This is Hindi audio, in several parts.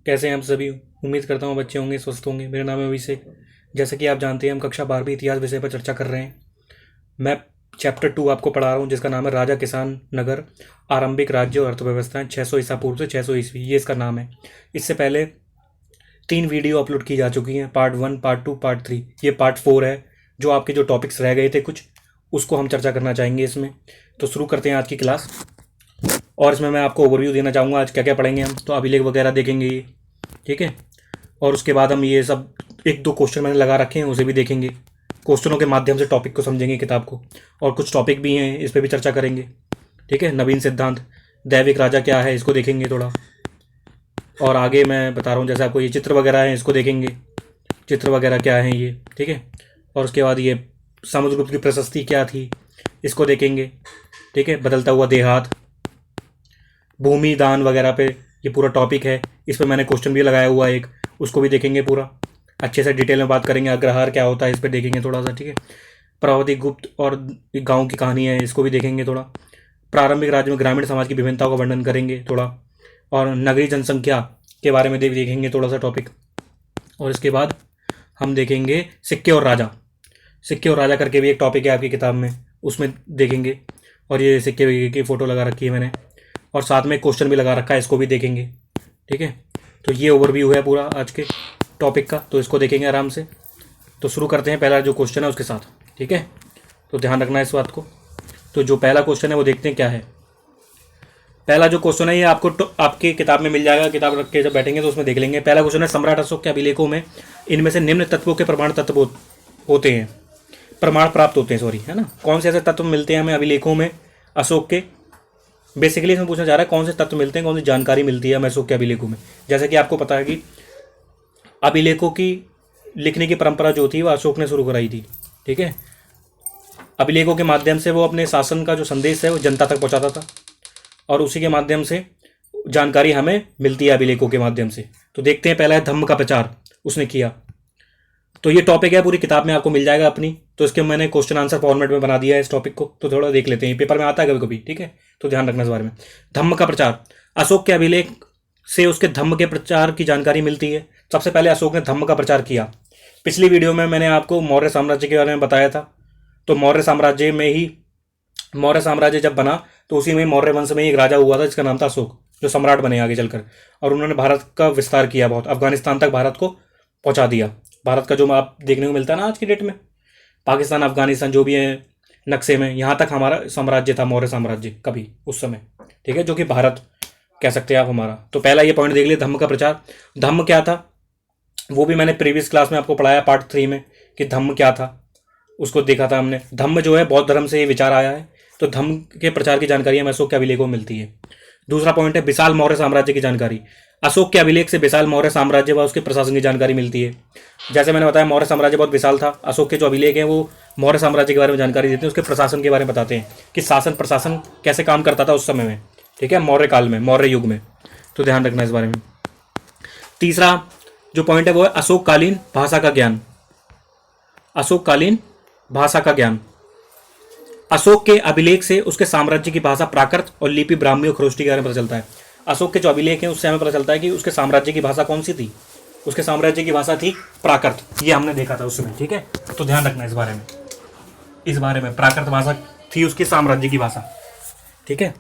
कैसे हैं आप सभी। उम्मीद करता हूँ बच्चे होंगे, स्वस्थ होंगे। मेरा नाम है अभिषेक। जैसे कि आप जानते हैं, हम कक्षा 12वीं इतिहास विषय पर चर्चा कर रहे हैं। मैं चैप्टर 2 आपको पढ़ा रहा हूँ, जिसका नाम है राजा किसान नगर, आरंभिक राज्य और अर्थव्यवस्थाएं 600 ईसा पूर्व से 600 ईस्वी, ये इसका नाम है। इससे पहले 3 वीडियो अपलोड की जा चुकी हैं, पार्ट 1, पार्ट 2, पार्ट 3। ये पार्ट 4 है। जो आपके जो टॉपिक्स रह गए थे कुछ, उसको हम चर्चा करना चाहेंगे इसमें। तो शुरू करते हैं आज की क्लास। और इसमें मैं आपको ओवरव्यू देना चाहूँगा आज क्या क्या पढ़ेंगे हम। तो अभिलेख वगैरह देखेंगे ये, ठीक है। और उसके बाद हम ये सब 1-2 क्वेश्चन मैंने लगा रखे हैं, उसे भी देखेंगे। क्वेश्चनों के माध्यम से टॉपिक को समझेंगे, किताब को। और कुछ टॉपिक भी हैं, इस पर भी चर्चा करेंगे, ठीक है। नवीन सिद्धांत, दैविक राजा क्या है, इसको देखेंगे थोड़ा। और आगे मैं बता रहा हूँ, जैसे आपको ये चित्र वगैरह हैं, इसको देखेंगे, चित्र वगैरह क्या हैं ये, ठीक है। और उसके बाद ये समुद्रगुप्त की प्रशस्ति क्या थी, इसको देखेंगे, ठीक है। बदलता हुआ देहात, भूमि दान वगैरह पे ये पूरा टॉपिक है। इस पर मैंने क्वेश्चन भी लगाया हुआ है एक, उसको भी देखेंगे पूरा अच्छे से डिटेल में बात करेंगे। अग्रहार क्या होता है, इस पर देखेंगे थोड़ा सा, ठीक है। प्रभावती गुप्त और गांव की कहानी है, इसको भी देखेंगे थोड़ा। प्रारंभिक राज्य में ग्रामीण समाज की विभिन्नताओं का वर्णन करेंगे थोड़ा। और नगरीय जनसंख्या के बारे में देखेंगे थोड़ा सा टॉपिक। और इसके बाद हम देखेंगे सिक्के और राजा। सिक्के और राजा करके भी एक टॉपिक है आपकी किताब में, उसमें देखेंगे। और ये सिक्के की फ़ोटो लगा रखी है मैंने, और साथ में क्वेश्चन भी लगा रखा है, इसको भी देखेंगे, ठीक है। तो ये ओवरव्यू है पूरा आज के टॉपिक का, तो इसको देखेंगे आराम से। तो शुरू करते हैं पहला जो क्वेश्चन है उसके साथ, ठीक है। तो ध्यान रखना है इस बात को। तो जो पहला क्वेश्चन है वो देखते हैं क्या है। पहला जो क्वेश्चन है ये आपको आपकी किताब में मिल जाएगा। किताब रख के जब बैठेंगे तो उसमें देख लेंगे। पहला क्वेश्चन है, सम्राट अशोक के अभिलेखों में इनमें से निम्न तत्वों के प्रमाण तत्व होते हैं, प्रमाण प्राप्त होते हैं, सॉरी, है ना। कौन से ऐसे तत्व मिलते हैं हमें अभिलेखों में अशोक के। बेसिकली इसमें पूछना चाह रहा है कौन से तत्व मिलते हैं, कौन सी जानकारी मिलती है हमें अशोक के अभिलेखों में। जैसे कि आपको पता है कि अभिलेखों की लिखने की परंपरा जो थी वो अशोक ने शुरू कराई थी, ठीक है। अभिलेखों के माध्यम से वो अपने शासन का जो संदेश है वो जनता तक पहुंचाता था, और उसी के माध्यम से जानकारी हमें मिलती है अभिलेखों के माध्यम से। तो देखते हैं, पहला है धम्म का प्रचार, उसने किया। तो ये टॉपिक है, पूरी किताब में आपको मिल जाएगा अपनी। तो इसके मैंने क्वेश्चन आंसर फॉर्मेट में बना दिया है इस टॉपिक को, तो थोड़ा देख लेते हैं। पेपर में आता है कभी कभी, ठीक है। तो ध्यान रखना इस बारे में। धम्म का प्रचार, अशोक के अभिलेख से उसके धम्म के प्रचार की जानकारी मिलती है। सबसे पहले अशोक ने धम्म का प्रचार किया। पिछली वीडियो में मैंने आपको मौर्य साम्राज्य के बारे में बताया था। तो मौर्य साम्राज्य में ही, मौर्य साम्राज्य जब बना तो उसी में मौर्य वंश में एक राजा हुआ था जिसका नाम था अशोक, जो सम्राट बने आगे चलकर। और उन्होंने भारत का विस्तार किया, बहुत अफगानिस्तान तक भारत को पहुंचा दिया। भारत का जो आप देखने को मिलता है ना आज की डेट में, पाकिस्तान अफगानिस्तान जो भी है नक्शे में, यहाँ तक हमारा साम्राज्य था, मौर्य साम्राज्य कभी उस समय, ठीक है, जो कि भारत कह सकते हैं आप हमारा। तो पहला ये पॉइंट देख लिया, धम्म का प्रचार। धम्म क्या था वो भी मैंने प्रीवियस क्लास में आपको पढ़ाया, पार्ट 3 में, कि धम्म क्या था उसको देखा था हमने। धम्म जो है बौद्ध धर्म से ये विचार आया है। तो धम्म के प्रचार की जानकारी हमें अशोक के अभिलेखों में मिलती है। दूसरा पॉइंट है विशाल मौर्य साम्राज्य की जानकारी। अशोक के अभिलेख से विशाल मौर्य साम्राज्य व उसके प्रशासन की जानकारी मिलती है। जैसे मैंने बताया मौर्य साम्राज्य बहुत विशाल था। अशोक के जो अभिलेख हैं वो मौर्य साम्राज्य के बारे में जानकारी देते हैं, उसके प्रशासन के बारे में बताते हैं कि शासन प्रशासन कैसे काम करता था उस समय में, ठीक है, मौर्य काल में, मौर्य युग में। तो ध्यान रखना इस बारे में। तीसरा जो पॉइंट है वो है अशोककालीन भाषा का ज्ञान। अशोककालीन भाषा का ज्ञान, अशोक के अभिलेख से उसके साम्राज्य की भाषा प्राकृत और लिपि ब्राह्मी और खरोष्टी के बारे में पता चलता है। अशोक के जो अभिलेख हैं उससे हमें पता चलता है कि उसके साम्राज्य की भाषा कौन सी थी। उसके साम्राज्य की भाषा थी प्राकृत, ये हमने देखा था उसमें, ठीक है। तो ध्यान रखना इस बारे में, इस बारे में प्राकृत भाषा थी उसकी साम्राज्य की भाषा, ठीक है।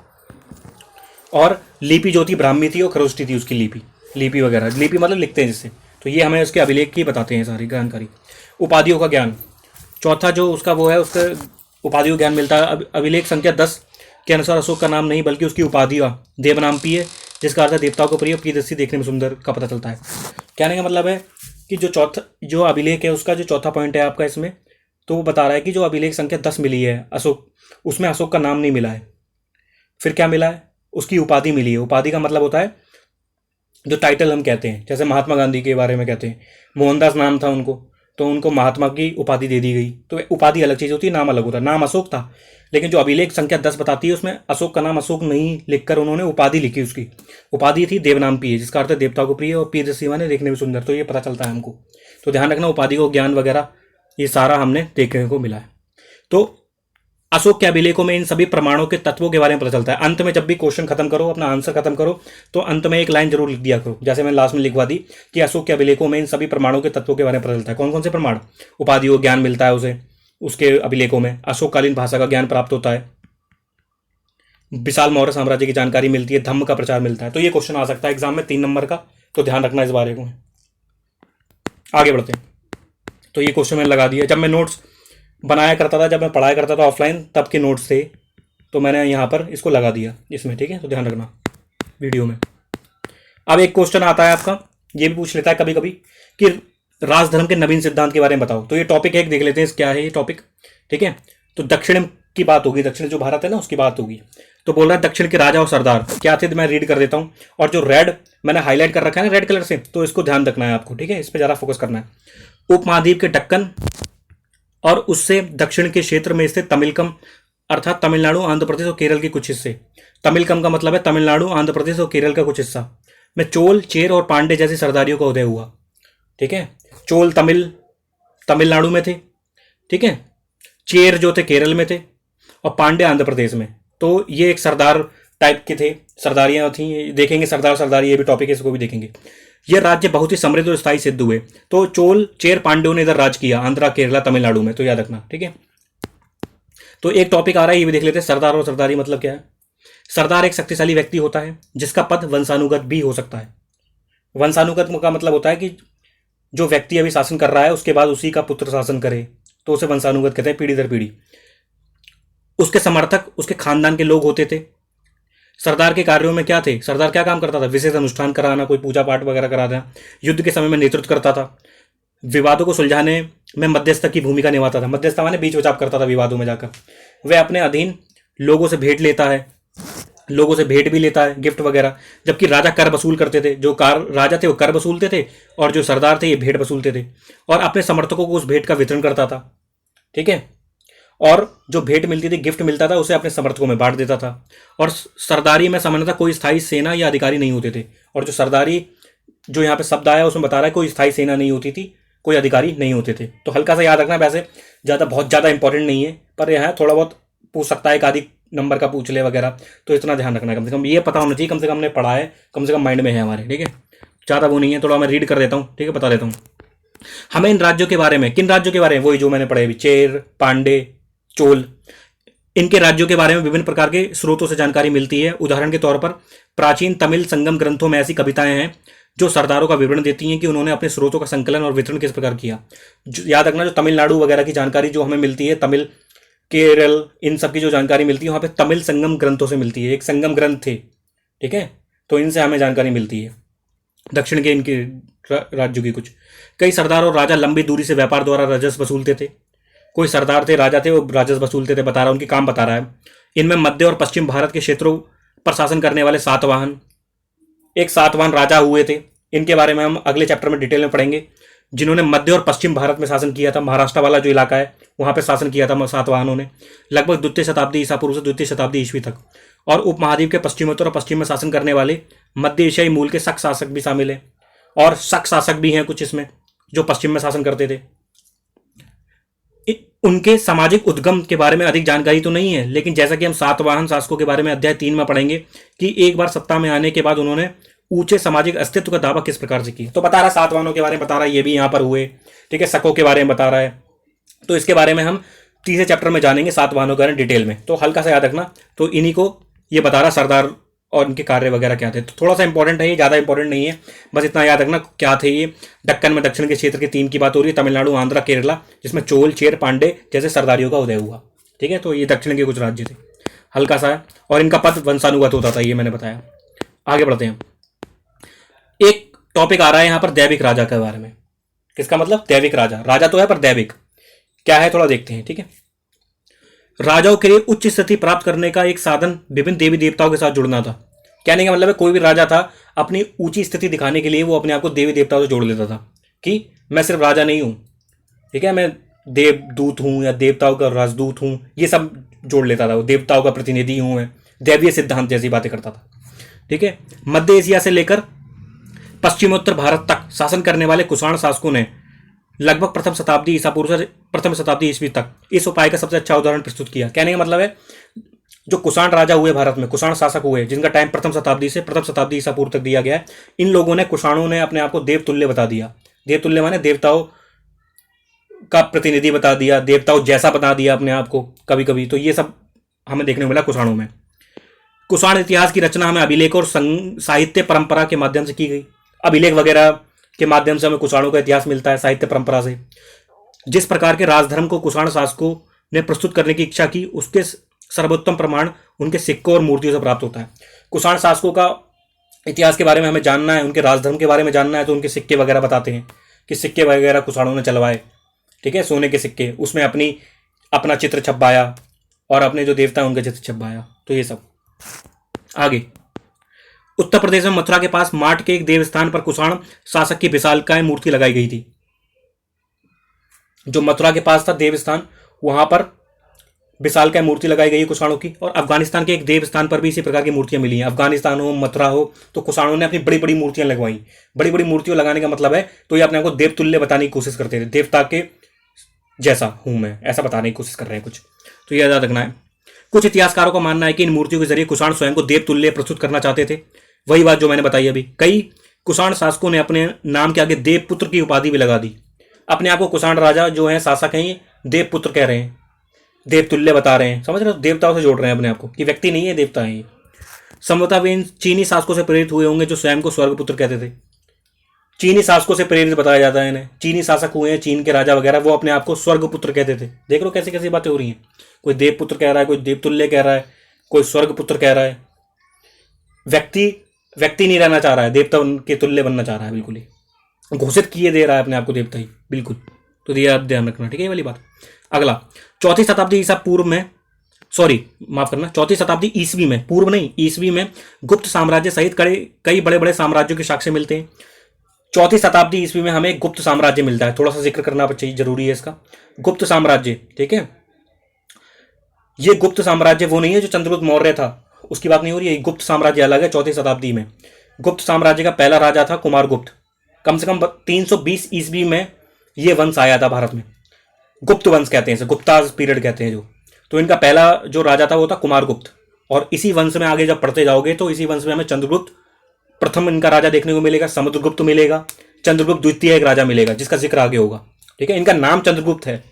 और लिपि जो थी ब्राह्मी थी और खरोष्टी थी उसकी लिपि, लिपि वगैरह, लिपि मतलब लिखते हैं जिससे। तो ये हमें उसके अभिलेख की बताते हैं सारी जानकारी। उपाधियों का ज्ञान, चौथा जो उसका वो है, उसका उपाधियों ज्ञान मिलता है। अभिलेख संख्या 10 के अनुसार अशोक का नाम नहीं बल्कि उसकी उपाधियाँ देवनामपी है, जिसका अर्थ है देवताओं को प्रिय, प्रियदर्शी, देखने में सुंदर का पता चलता है। कहने का मतलब है कि जो चौथा जो अभिलेख है उसका जो चौथा पॉइंट है आपका इसमें, तो वो बता रहा है कि जो अभिलेख संख्या 10 मिली है अशोक, उसमें अशोक का नाम नहीं मिला है। फिर क्या मिला है, उसकी उपाधि मिली है। उपाधि का मतलब होता है जो टाइटल हम कहते हैं, जैसे महात्मा गांधी के बारे में कहते हैं, मोहनदास नाम था उनको, तो उनको महात्मा की उपाधि दे दी गई। तो उपाधि अलग चीज़ होती है, नाम अलग होता है। नाम अशोक था, लेकिन जो अभिलेख संख्या 10 बताती है उसमें अशोक का नाम अशोक नहीं लिखकर उन्होंने उपाधि लिखी। उसकी उपाधि थी देवनामपी है, जिसका अर्थ है देवता को प्रिय और प्रियदर्शी माने देखने में सुंदर। तो ये पता चलता है हमको। तो ध्यान रखना, उपाधि को ज्ञान वगैरह ये सारा हमने देखने को मिला है। तो अशोक के अभिलेखों में इन सभी प्रमाणों के तत्वों के बारे में पता चलता है। अंत में जब भी क्वेश्चन खत्म करो, अपना आंसर खत्म करो, तो अंत में एक लाइन जरूर लिख दिया करो, जैसे मैंने लास्ट में लिखवा दी कि अशोक के अभिलेखों में इन सभी प्रमाणों के तत्वों के बारे में पता चलता है। कौन कौन से प्रमाण? उपाधियों ज्ञान मिलता है उसे, उसके अभिलेखों में अशोककालीन भाषा का ज्ञान प्राप्त होता है, विशाल मौर्य साम्राज्य की जानकारी मिलती है, धम्म का प्रचार मिलता है। तो ये क्वेश्चन आ सकता है एग्जाम में 3 नंबर का, तो ध्यान रखना इस बारे को। आगे बढ़ते हैं। तो ये क्वेश्चन मैंने लगा दिया। जब मैं नोट्स बनाया करता था, जब मैं पढ़ाया करता था ऑफलाइन, तब के नोट्स थे, तो मैंने यहाँ पर इसको लगा दिया इसमें, ठीक है। तो ध्यान रखना वीडियो में। अब एक क्वेश्चन आता है आपका, ये भी पूछ लेता है कभी कभी कि राजधर्म के नवीन सिद्धांत के बारे में बताओ। तो ये टॉपिक एक देख लेते हैं, क्या है ये टॉपिक, ठीक है। तो दक्षिण की बात होगी, दक्षिण जो भारत है ना उसकी बात होगी। तो बोल रहा है दक्षिण के राजा और सरदार क्या थे, तो मैं रीड कर देता हूँ। और जो रेड मैंने हाईलाइट कर रखा है ना रेड कलर से, तो इसको ध्यान रखना है आपको, ठीक है, इस पर ज़्यादा फोकस करना है। उपमहाद्वीप के दक्कन और उससे दक्षिण के क्षेत्र में स्थित तमिलकम अर्थात तमिलनाडु, आंध्र प्रदेश और केरल के कुछ हिस्से। तमिलकम का मतलब है तमिलनाडु, आंध्र प्रदेश और केरल का कुछ हिस्सा में चोल, चेर और पांडे जैसी सरदारियों का उदय हुआ, ठीक है। चोल तमिलनाडु में थे, ठीक है, चेर जो थे केरल में थे, और पांडे आंध्र प्रदेश में। तो ये एक सरदार टाइप के थे, सरदारियां थी, देखेंगे सरदार सरदारी, ये भी टॉपिक है, इसको भी देखेंगे। ये राज्य बहुत ही समृद्ध और स्थायी सिद्ध हुए। तो चोल चेर पांड्यों ने इधर राज किया, आंध्रा केरला तमिलनाडु में, तो याद रखना, ठीक है। तो एक टॉपिक आ रहा है, ये भी देख लेते हैं। सरदार और सरदारी मतलब क्या है। सरदार एक शक्तिशाली व्यक्ति होता है जिसका पद वंशानुगत भी हो सकता है। वंशानुगत का मतलब होता है कि जो व्यक्ति अभी शासन कर रहा है उसके बाद उसी का पुत्र शासन करे, तो उसे वंशानुगत कहते हैं, पीढ़ी दर पीढ़ी। उसके समर्थक उसके खानदान के लोग होते थे। सरदार के कार्यों में क्या थे, सरदार क्या काम करता था, विशेष अनुष्ठान कराना, कोई पूजा पाठ वगैरह कराना, युद्ध के समय में नेतृत्व करता था, विवादों को सुलझाने में मध्यस्थ की भूमिका निभाता था। मध्यस्थ माने बीच बचाव करता था विवादों में जाकर। वह अपने अधीन लोगों से भेंट लेता है, लोगों से भेंट भी लेता है, गिफ्ट वगैरह। जबकि राजा कर वसूल करते थे, जो राजा थे वो कर वसूलते थे, और जो सरदार थे ये भेंट वसूलते थे, और अपने समर्थकों को उस भेंट का वितरण करता था, ठीक है। और जो भेंट मिलती थी, गिफ्ट मिलता था, उसे अपने समर्थकों में बांट देता था। और सरदारी में सामान्यतः कोई स्थायी सेना या अधिकारी नहीं होते थे। और जो सरदारी जो यहाँ पे शब्द आया उसमें बता रहा है कोई स्थायी सेना नहीं होती थी, कोई अधिकारी नहीं होते थे। तो हल्का सा याद रखना, वैसे बहुत ज़्यादा इंपॉर्टेंट नहीं है, पर यह है थोड़ा बहुत पूछ सकता है, एक आधी नंबर का पूछ ले वगैरह, तो इतना ध्यान रखना है। कम से कम ये पता होना चाहिए, कम से कम हमने पढ़ा है, कम से कम माइंड में है हमारे, ठीक है। ज़्यादा वो नहीं है, थोड़ा मैं रीड कर देता हूँ, ठीक है, बता देता हूँ। हमें इन राज्यों के बारे में, किन राज्यों के बारे में, वही जो मैंने पढ़े अभी, चेर, पांडे, चोल, इनके राज्यों के बारे में विभिन्न प्रकार के स्रोतों से जानकारी मिलती है। उदाहरण के तौर पर प्राचीन तमिल संगम ग्रंथों में ऐसी कविताएं हैं जो सरदारों का विवरण देती हैं कि उन्होंने अपने स्रोतों का संकलन और वितरण किस प्रकार किया। याद रखना, जो तमिलनाडु वगैरह की जानकारी जो हमें मिलती है, तमिल, केरल, इन सब की जो जानकारी मिलती है वहाँ पे तमिल संगम ग्रंथों से मिलती है। एक संगम ग्रंथ थे, ठीक है, तो इनसे हमें जानकारी मिलती है दक्षिण के इनके राज्यों की। कुछ कई सरदार और राजा लंबी दूरी से व्यापार द्वारा राजस्व वसूलते थे। कोई सरदार थे, राजा थे, वो राजस्व वसूलते थे, बता रहा है, उनकी काम बता रहा है। इनमें मध्य और पश्चिम भारत के क्षेत्रों पर शासन करने वाले सातवाहन, एक सातवाहन राजा हुए थे। इनके बारे में हम अगले चैप्टर में डिटेल में पढ़ेंगे, जिन्होंने मध्य और पश्चिम भारत में शासन किया था। महाराष्ट्र वाला जो इलाका है वहाँ पर शासन किया था सातवाहनों ने, लगभग 2वीं शताब्दी ईसा पूर्व से 2वीं शताब्दी ईस्वी तक। और उपमहाद्वीप के पश्चिमोत्तर और पश्चिम में शासन करने वाले मध्य एशियाई मूल के शक शासक भी शामिल हैं, और शक शासक भी हैं कुछ इसमें जो पश्चिम में शासन करते थे। उनके सामाजिक उद्गम के बारे में अधिक जानकारी तो नहीं है, लेकिन जैसा कि हम सातवाहन शासकों के बारे में अध्याय 3 में पढ़ेंगे कि एक बार सत्ता में आने के बाद उन्होंने ऊंचे सामाजिक अस्तित्व का दावा किस प्रकार से किया। तो बता रहा है सातवाहनों के बारे में बता रहा है, ये भी यहाँ पर हुए, ठीक है। शकों के बारे में बता रहा है, तो इसके बारे में हम तीसरे चैप्टर में जानेंगे, सातवाहनों के बारे में डिटेल में। तो हल्का सा याद रखना, तो इन्हीं को ये बता रहा सरदार और इनके कार्य वगैरह क्या थे। तो थोड़ा सा इंपॉर्टेंट है ये, ज़्यादा इंपॉर्टेंट नहीं है, बस इतना याद रखना क्या थे ये। दक्कन में दक्षिण के क्षेत्र के 3 की बात हो रही है, तमिलनाडु, आंध्रा, केरला, जिसमें चोल, चेर, पांडे जैसे सरदारियों का उदय हुआ, ठीक है। तो ये दक्षिण के कुछ राज्य थे, हल्का सा है, और इनका पद वंशानुगत होता था, ये मैंने बताया। आगे बढ़ते हैं। एक टॉपिक आ रहा है यहाँ पर दैविक राजा के बारे में। किसका मतलब, दैविक राजा, राजा तो है पर दैविक क्या है थोड़ा देखते हैं, ठीक है। राजाओं के लिए उच्च स्थिति प्राप्त करने का एक साधन विभिन्न देवी देवताओं के साथ जुड़ना था। कहने का मतलब है कोई भी राजा था, अपनी ऊंची स्थिति दिखाने के लिए वो अपने आप को देवी देवताओं से जोड़ लेता था कि मैं सिर्फ राजा नहीं हूँ, ठीक है, मैं देवदूत हूँ या देवताओं का राजदूत हूँ, ये सब जोड़ लेता था। वो देवताओं का प्रतिनिधि हूँ मैं, दैवीय सिद्धांत जैसी बातें करता था, ठीक है। मध्य एशिया से लेकर पश्चिमोत्तर भारत तक शासन करने वाले कुषाण शासकों ने लगभग प्रथम शताब्दी ईसा पूर्व से प्रथम शताब्दी ईस्वी तक इस उपाय का सबसे अच्छा उदाहरण प्रस्तुत किया। कहने का मतलब है जो कुषाण राजा हुए भारत में, कुषाण शासक हुए जिनका टाइम प्रथम शताब्दी से प्रथम शताब्दी ईसा पूर्व तक दिया गया है, इन लोगों ने, कुषाणों ने अपने आप को देवतुल्य बता दिया। देवतुल्य माने देवताओं का प्रतिनिधि बता दिया, देवताओं जैसा बता दिया अपने आप को कभी कभी। तो ये सब हमें देखने को मिला कुषाणों में। कुषाण इतिहास की रचना हमें अभिलेख और साहित्य परंपरा के माध्यम से की गई। अभिलेख वगैरह के माध्यम से हमें कुषाणों का इतिहास मिलता है साहित्य परंपरा से। जिस प्रकार के राजधर्म को कुषाण शासकों ने प्रस्तुत करने की इच्छा की, उसके सर्वोत्तम प्रमाण उनके सिक्कों और मूर्तियों से प्राप्त होता है। कुषाण शासकों का इतिहास के बारे में हमें जानना है, उनके राजधर्म के बारे में जानना है, तो उनके सिक्के वगैरह बताते हैं कि सिक्के वगैरह कुषाणों ने चलवाए, ठीक है, सोने के सिक्के, उसमें अपना चित्र छपवाया और अपने जो देवता उनका चित्र छपवाया। तो ये सब। आगे, उत्तर प्रदेश में मथुरा के पास माट के एक देवस्थान पर कुषाण शासक की विशालकाय मूर्ति लगाई गई थी। जो मथुरा के पास था देवस्थान, वहां पर विशालकाय मूर्ति लगाई गई है कुषाणों की। और अफगानिस्तान के एक देवस्थान पर भी इसी प्रकार की मूर्तियां मिली हैं। अफगानिस्तान हो, मथुरा हो, तो कुषाणों ने अपनी बड़ी बड़ी मूर्तियां लगवाई। बड़ी बड़ी मूर्तियों लगाने का मतलब है तो ये अपने आप को देवतुल्य बताने की कोशिश करते थे, देवता के जैसा हूं मैं, ऐसा बताने की कोशिश कर रहे हैं कुछ। तो ये याद रखना है। कुछ इतिहासकारों का मानना है कि इन मूर्तियों के जरिए कुषाण स्वयं को देवतुल्य प्रस्तुत करना चाहते थे। वही बात जो मैंने बताई अभी। कई कुषाण शासकों ने अपने नाम के आगे देवपुत्र की उपाधि भी लगा दी। अपने आप को कुषाण राजा जो है, शासक हैं, ये देवपुत्र कह रहे हैं, देवतुल्य बता रहे हैं। समझ रहे हो? देवताओं से जोड़ रहे हैं अपने आप को कि व्यक्ति नहीं है, देवता है ये। संभवतः वे इन चीनी शासकों से प्रेरित हुए होंगे जो स्वयं को स्वर्गपुत्र कहते थे। चीनी शासकों से प्रेरित बताया जाता है इन्हें। चीनी शासक हुए हैं, चीन के राजा वगैरह, वो अपने आप को स्वर्गपुत्र कहते थे। देख लो कैसी कैसी बातें हो रही हैं। कोई देवपुत्र कह रहा है, कोई देवतुल्य कह रहा है, कोई स्वर्गपुत्र कह रहा है। व्यक्ति नहीं रहना चाह रहा है, देवता के तुल्य बनना चाह रहा है। बिल्कुल ही घोषित किए दे रहा है अपने आप को देवता ही, बिल्कुल। तो ये आप ध्यान रखना, ठीक है, ये वाली बात। अगला, चौथी शताब्दी ईसा पूर्व में, माफ करना, चौथी शताब्दी ईसवी में, पूर्व नहीं, ईसवी में गुप्त साम्राज्य सहित कई बड़े बड़े साम्राज्यों के साक्ष्य मिलते हैं। चौथी शताब्दी ईस्वी में हमें गुप्त साम्राज्य मिलता है। थोड़ा सा जिक्र करना चाहिए, जरूरी है इसका। गुप्त साम्राज्य, ठीक है, ये गुप्त साम्राज्य वो नहीं है जो चंद्रगुप्त मौर्य था, उसकी बात नहीं हो रही है। गुप्त साम्राज्य अलग है। चौथी शताब्दी में गुप्त साम्राज्य का पहला राजा था कुमारगुप्त। कम से कम 320 ईस्वी में ये वंश आया था भारत में। गुप्त वंश कहते हैं इसे, गुप्ताज पीरियड कहते हैं जो। तो इनका पहला जो राजा था वो था कुमारगुप्त। और इसी वंश में आगे जब पढ़ते जाओगे तो इसी वंश में हमें चंद्रगुप्त प्रथम इनका राजा देखने को मिलेगा, समुद्रगुप्त मिलेगा, चंद्रगुप्त द्वितीय एक राजा मिलेगा जिसका जिक्र आगे होगा, ठीक है। इनका नाम चंद्रगुप्त है।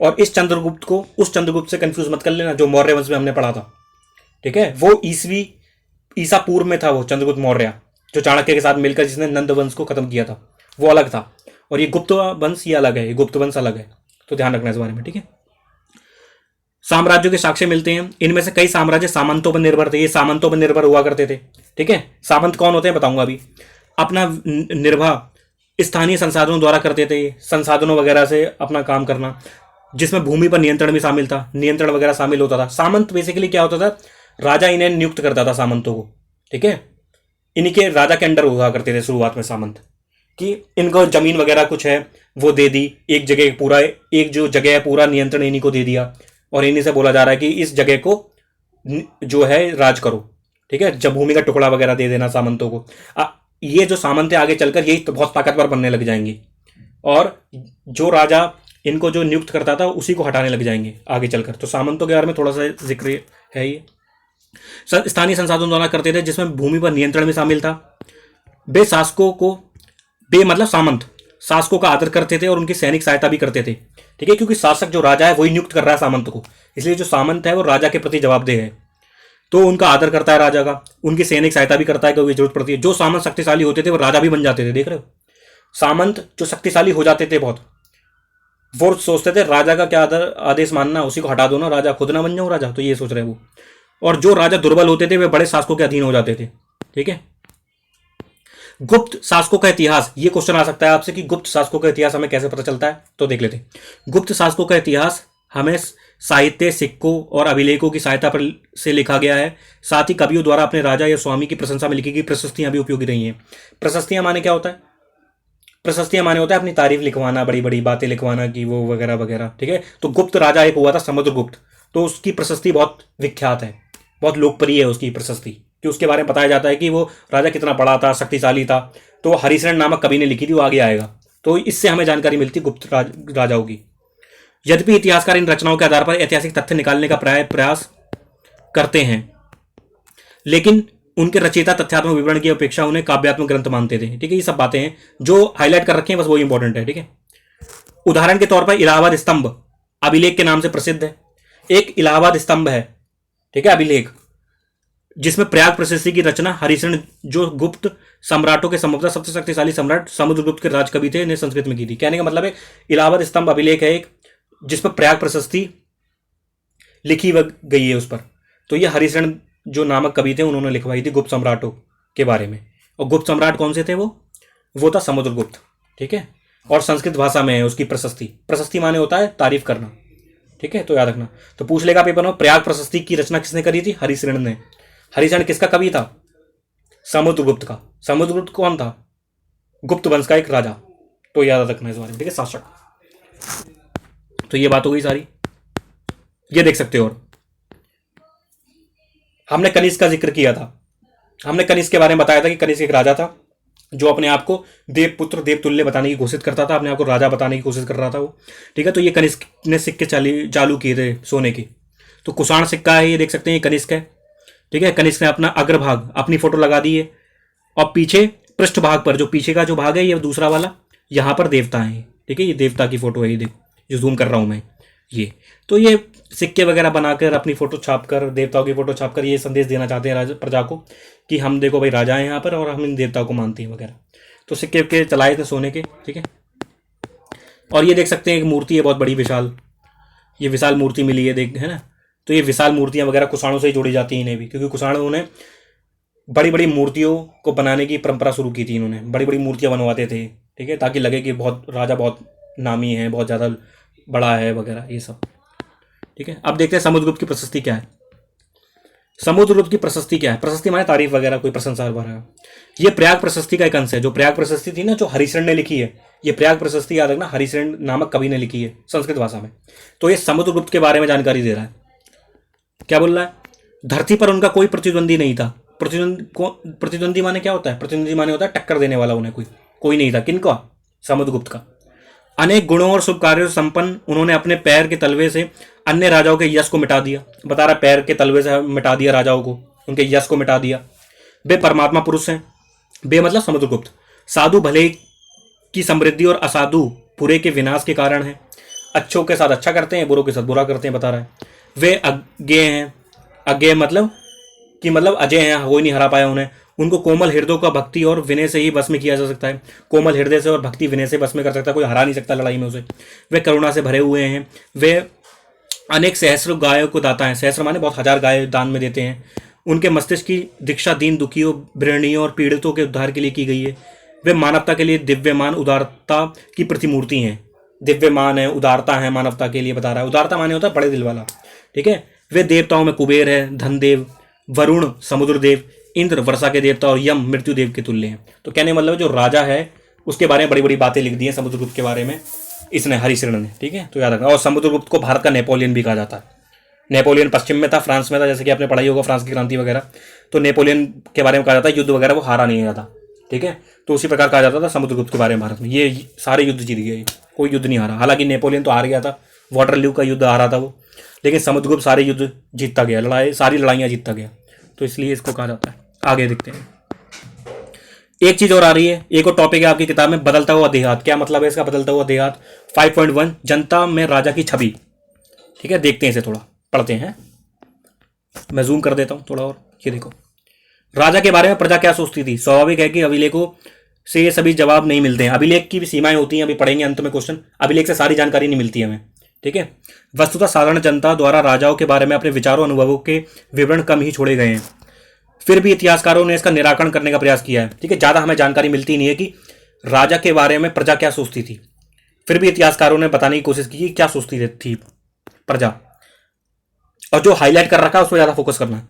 और इस चंद्रगुप्त को उस चंद्रगुप्त से कंफ्यूज मत कर लेना जो मौर्य वंश में हमने पढ़ा था, ठीक है। वो ईसा पूर्व में था, वो चंद्रगुप्त मौर्य जो चाणक्य के साथ मिलकर जिसने नंद वंश को खत्म किया था, वो अलग था। और ये गुप्त वंश ये अलग है, ये गुप्त वंश अलग है। तो ध्यान रखना इस बारे में, ठीक है। साम्राज्यों के साक्ष्य मिलते हैं। इनमें से कई साम्राज्य सामंतों पर निर्भर थे। ये सामंतों पर निर्भर हुआ करते थे, ठीक है। सामंत कौन होते हैं बताऊंगा अभी। अपना निर्वाह स्थानीय संसाधनों द्वारा करते थे, संसाधनों वगैरह से अपना काम करना, जिसमें भूमि पर नियंत्रण भी शामिल था, नियंत्रण वगैरह शामिल होता था। सामंत बेसिकली क्या होता था, राजा इन्हें नियुक्त करता था सामंतों को, ठीक है। इनके राजा के अंडर हुआ करते थे शुरुआत में सामंत, कि इनको जमीन वगैरह कुछ है वो दे दी, एक जगह पूरा, एक जो जगह है पूरा नियंत्रण इन्हीं को दे दिया। और इन्हीं से बोला जा रहा है कि इस जगह को जो है राज करो, ठीक है। जब भूमि का टुकड़ा वगैरह दे देना सामंतों को। ये जो सामंत है आगे चलकर यही तो बहुत ताकतवर बनने लग जाएंगे। और जो राजा इनको जो नियुक्त करता था उसी को हटाने लग जाएंगे आगे चलकर। तो सामंतों के बारे में थोड़ा सा जिक्र है। ये स्थानीय संसाधन द्वारा करते थे जिसमें भूमि पर नियंत्रण भी शामिल था। वे शासकों को, बे मतलब सामंत, शासकों का आदर करते थे और उनकी सैनिक सहायता भी करते थे, ठीक है। क्योंकि शासक जो राजा है वही नियुक्त कर रहा है सामंत को, इसलिए जो सामंत है वो राजा के प्रति जवाबदेह है। तो उनका आदर करता है राजा का, उनकी सैनिक सहायता भी करता है कभी जरूरत पड़ती है। जो सामंत शक्तिशाली होते थे वो राजा भी बन जाते थे, देख रहे हो। सामंत जो शक्तिशाली हो जाते थे बहुत, वो सोचते थे राजा का क्या आदेश मानना, उसी को हटा दो ना, राजा खुद ना बन जाऊं राजा। तो ये सोच रहे वो। और जो राजा दुर्बल होते थे वे बड़े शासकों के अधीन हो जाते थे, ठीक है। गुप्त शासकों का इतिहास, ये क्वेश्चन आ सकता है आपसे कि गुप्त शासकों का इतिहास हमें कैसे पता चलता है, तो देख लेते हैं। गुप्त शासकों का इतिहास हमें साहित्य, सिक्कों और अभिलेखों की सहायता पर से लिखा गया है। साथ ही कवियों द्वारा अपने राजा या स्वामी की प्रशंसा में लिखी गई प्रशस्तियां भी उपयोगी रही हैं। प्रशस्तियां माने क्या होता है, प्रशस्तियां माने होता है अपनी तारीफ लिखवाना, बड़ी बड़ी बातें लिखवाना कि वो वगैरह वगैरह, ठीक है। तो गुप्त राजा एक हुआ था समुद्रगुप्त, तो उसकी प्रशस्ति बहुत विख्यात है, बहुत लोकप्रिय है उसकी प्रशस्ति, कि उसके बारे में बताया जाता है कि वो राजा कितना बड़ा था, शक्तिशाली था। तो हरिशरण नामक कवि ने लिखी थी, वो आगे आएगा। तो इससे हमें जानकारी मिलती गुप्त राजाओं की। यद्यपि इतिहासकार इन रचनाओं के आधार पर ऐतिहासिक तथ्य निकालने का प्रयास करते हैं, लेकिन उनके रचयिता तथ्यात्मक विवरण की अपेक्षा उन्हें काव्यात्मक ग्रंथ मानते थे। ठीक है, ये सब बातें हैं जो हाईलाइट कर रखी हैं, बस वही इंपॉर्टेंट है। ठीक है, उदाहरण के तौर पर इलाहाबाद स्तंभ अभिलेख के नाम से प्रसिद्ध है। एक इलाहाबाद स्तंभ है, ठीक है, अभिलेख, जिसमें प्रयाग प्रशस्ति की रचना हरिशरण, जो गुप्त सम्राटों के संभवतः सबसे शक्तिशाली सम्राट समुद्रगुप्त के राज कवि थे, ने संस्कृत में की थी। कहने का मतलब है इलाहाबाद स्तंभ अभिलेख है एक, जिस पर प्रयाग प्रशस्ति लिखी गई है उस पर। तो ये हरिशरण जो नामक कवि थे उन्होंने लिखवाई थी गुप्त सम्राटों के बारे में। और गुप्त सम्राट कौन से थे? वो था समुद्रगुप्त। ठीक है, और संस्कृत भाषा में है उसकी प्रशस्ति। प्रशस्ति माने होता है तारीफ करना। ठीक है, तो याद रखना। तो पूछ लेगा पेपर में, प्रयाग प्रशस्ति की रचना किसने करी थी? हरिशरण ने। हरिशरण किसका कवि था? समुद्रगुप्त का। समुद्रगुप्त कौन था? गुप्त वंश का एक राजा। तो याद रखना इस बारे में। ठीक है, शासक। तो ये बात हो गई सारी, ये देख सकते हो। और हमने कनिष्क का जिक्र किया था। हमने कनिष्क के बारे में बताया था कि कनिष्क एक राजा था जो अपने आप को देवपुत्र, देवतुल्य बताने की कोशिश करता था, अपने आप को राजा बताने की कोशिश कर रहा था वो। ठीक है, तो ये कनिष्क ने सिक्के चालू किए थे सोने के। तो कुषाण सिक्का है, ये देख सकते हैं, ये कनिष्क है। ठीक है, कनिष्क ने अपना अग्रभाग, अपनी फोटो लगा दी है, और पीछे पृष्ठ भाग पर, जो पीछे का जो भाग है, ये दूसरा वाला, यहाँ पर देवता है। ठीक है, ये देवता की फोटो है, ये देख, जो जूम कर रहा हूँ मैं, ये। तो ये सिक्के वगैरह बनाकर, अपनी फोटो छापकर, देवताओं की फोटो छापकर ये संदेश देना चाहते हैं प्रजा को कि हम देखो भाई राजा हैं यहाँ पर और हम इन देवताओं को मानते हैं वगैरह। तो सिक्के के चलाए थे सोने के। ठीक है, और ये देख सकते हैं एक मूर्ति है बहुत बड़ी विशाल, ये विशाल मूर्ति मिली है, देख, है ना। तो ये विशाल मूर्तियां वगैरह कुषाणों से ही जोड़ी जाती हैं इन्हें भी, क्योंकि कुषाणों ने बड़ी बड़ी मूर्तियों को बनाने की परंपरा शुरू की थी। इन्होंने बड़ी बड़ी मूर्तियां बनवाते थे। ठीक है, ताकि लगे कि बहुत राजा बहुत नामी है, बहुत ज़्यादा बड़ा है वगैरह, ये सब। ठीक है, अब देखते हैं समुद्रगुप्त की प्रशस्ति क्या है। समुद्रगुप्त की प्रशस्ति क्या है? प्रशस्ति माने तारीफ वगैरह, कोई प्रशंसा वगैरह। ये प्रयाग प्रशस्ति का एक अंश है। जो प्रयाग प्रशस्ति थी ना, जो हरिशरण ने लिखी है, ये प्रयाग प्रशस्ति याद रखना, हरिशरण नामक कवि ने लिखी है संस्कृत भाषा में। तो ये समुद्रगुप्त के बारे में जानकारी दे रहा है। क्या बोल रहा है? धरती पर उनका कोई प्रतिद्वंदी नहीं था। प्रतिद्वंदी माने क्या होता है? प्रतिद्वंदी माने होता है टक्कर देने वाला उन्हें कोई नहीं था। किनका? समुद्रगुप्त का। अनेक गुणों और शुभ कार्यों से संपन्न उन्होंने अपने पैर के तलवे से अन्य राजाओं के यश को मिटा दिया। बता रहा, पैर के तलवे से मिटा दिया राजाओं को, उनके यश को मिटा दिया। वे परमात्मा पुरुष हैं। बे मतलब समुद्रगुप्त। साधु भले की समृद्धि और असाधु बुरे के विनाश के कारण है। अच्छों के साथ अच्छा करते हैं, बुरों के साथ बुरा करते हैं, बता रहा है। वे अज्ञेय हैं। अज्ञेय मतलब कि अजय हैं, कोई नहीं हरा पाया उन्हें। उनको कोमल हृदय का भक्ति और विनय से ही वश में किया जा सकता है। कोमल हृदय से और भक्ति विनय से वश में कर सकता है, कोई हरा नहीं सकता लड़ाई में उसे। वे करुणा से भरे हुए हैं। वे अनेक सहस्र गायों को दाता हैं। सहस्र माने बहुत, हजार गाय दान में देते हैं। उनके मस्तिष्क की दीक्षा दीन दुखियों, वृणियों और पीड़ितों के उद्धार के लिए की गई है। वे मानवता के लिए दिव्यमान उदारता की प्रतिमूर्ति हैं। दिव्यमान है, उदारता है मानवता के लिए, बता रहा है। उदारता माने होता है बड़े दिल वाला। ठीक है, वे देवताओं में कुबेर है, धनदेव, वरुण समुद्रदेव, इंद्र वर्षा के देवता और यम मृत्यु देव के तुल्य हैं। तो कहने मतलब जो राजा है उसके बारे में बड़ी बड़ी बातें लिख दी हैं समुद्रगुप्त के बारे में इसने, हरिशरण ने। ठीक है, तो याद रखना। और समुद्रगुप्त को भारत का नेपोलियन भी कहा जाता है। नेपोलियन पश्चिम में था, फ्रांस में था, जैसे कि आपने पढ़ाई होगा फ्रांस की क्रांति वगैरह। तो नेपोलियन के बारे में कहा जाता है युद्ध वगैरह वो हारा नहीं जाता। ठीक है, तो उसी प्रकार कहा जाता था समुद्रगुप्त के बारे में भारत में, ये सारे युद्ध जीत गए, कोई युद्ध नहीं हारा। हालांकि नेपोलियन तो हार गया था, वाटरलू का युद्ध हारा था वो, लेकिन समुद्रगुप्त सारे युद्ध जीतता गया, सारी लड़ाइयाँ जीतता गया। तो इसलिए इसको कहा जाता है। आगे देखते हैं। एक चीज और आ रही है, एक और टॉपिक है आपकी किताब में, बदलता हुआ देहात। क्या मतलब है इसका? बदलता हुआ देहात 5.1 जनता में राजा की छवि। ठीक है, देखते हैं इसे, थोड़ा पढ़ते हैं। मैं जूम कर देता हूं थोड़ा और। ये देखो, राजा के बारे में प्रजा क्या सोचती थी। स्वाभाविक है कि अभिलेखों से ये सभी जवाब नहीं मिलते हैं। अभिलेख की भी सीमाएं होती हैं, अभी पढ़ेंगे अंत में क्वेश्चन। अभिलेख से सारी जानकारी नहीं मिलती है हमें। ठीक है, वस्तुतः साधारण जनता द्वारा राजाओं के बारे में अपने विचारों अनुभवों के विवरण कम ही छोड़े गए हैं। फिर भी इतिहासकारों ने इसका निराकरण करने का प्रयास किया है। ठीक है, ज़्यादा हमें जानकारी मिलती नहीं है कि राजा के बारे में प्रजा क्या सोचती थी। फिर भी इतिहासकारों ने बताने की कोशिश की कि क्या सोचती थी प्रजा, और जो हाईलाइट कर रखा है उस पर ज़्यादा फोकस करना है।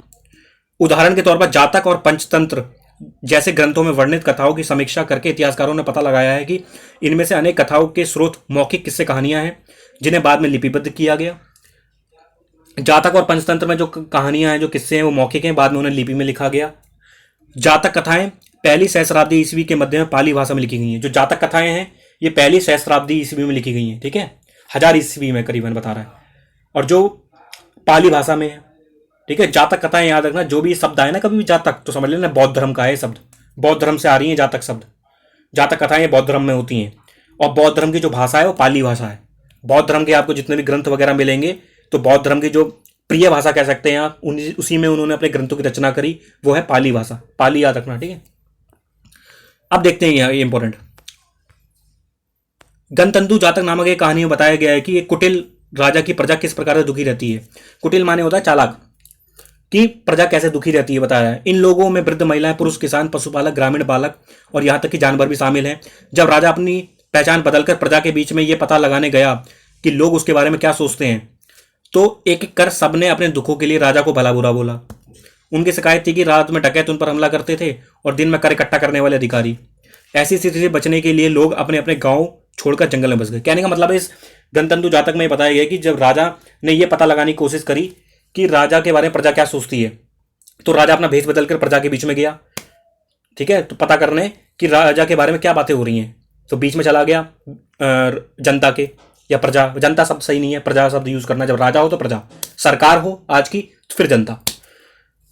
उदाहरण के तौर पर जातक और पंचतंत्र जैसे ग्रंथों में वर्णित कथाओं की समीक्षा करके इतिहासकारों ने पता लगाया है कि इनमें से अनेक कथाओं के स्रोत मौखिक किस्से कहानियां हैं, जिन्हें बाद में लिपिबद्ध किया गया। जातक और पंचतंत्र में जो कहानियां हैं, जो किस्से हैं, वो मौखिक हैं, बाद में उन्हें लिपि में लिखा गया। जातक कथाएं पहली सहस्राब्दी ईस्वी के मध्य में पाली भाषा में लिखी गई हैं। जो जातक कथाएं हैं ये पहली सहस्राब्दी ईस्वी में लिखी गई हैं। ठीक है, 1000 ईस्वी में करीबन बता रहा है, और जो पाली भाषा में है। ठीक है, जातक कथाएं याद रखना, जो भी शब्द आए ना कभी भी जातक, तो समझ लेना बौद्ध धर्म का है शब्द, बौद्ध धर्म से आ रही है जातक शब्द। जातक कथाएं बौद्ध धर्म में होती हैं, और बौद्ध धर्म की जो भाषा है वो पाली भाषा है। बौद्ध धर्म के आपको जितने भी ग्रंथ वगैरह मिलेंगे, तो बौद्ध धर्म की जो प्रिय भाषा कह सकते हैं आप, उसी में उन्होंने अपने ग्रंथों की रचना करी, वो है पाली भाषा। पाली याद रखना, ठीक है। अब देखते हैं यहाँ ये इंपॉर्टेंट, गणतंतु जातक नामक एक कहानी में बताया गया है कि एक कुटिल राजा की प्रजा किस प्रकार से दुखी रहती है। कुटिल माने होता है चालाक, कि प्रजा कैसे दुखी रहती है बताया है। इन लोगों में वृद्ध महिलाएं, पुरुष किसान, पशुपालक, ग्रामीण बालक और यहां तक कि जानवर भी शामिल हैं। जब राजा अपनी पहचान बदलकर प्रजा के बीच में यह पता लगाने गया कि लोग उसके बारे में क्या सोचते हैं, तो एक एक कर सबने अपने दुखों के लिए राजा को भला बुरा बोला। उनकी शिकायत थी कि रात में डकैत उन पर हमला करते थे और दिन में कर इकट्ठा करने वाले अधिकारी। ऐसी स्थिति से बचने के लिए लोग अपने अपने गांव छोड़कर जंगल में बस गए। कहने का मतलब है, इस गणतंतु जातक में बताया गया कि जब राजा ने यह पता लगाने की कोशिश करी कि राजा के बारे में प्रजा क्या सोचती है, तो राजा अपना भेष बदलकर प्रजा के बीच में गया, ठीक है, तो पता करने कि राजा के बारे में क्या बातें हो रही हैं। तो बीच में चला गया जनता के, या प्रजा, जनता शब्द सही नहीं है, प्रजा शब्द यूज करना, जब राजा हो तो प्रजा, सरकार हो आज की तो फिर जनता।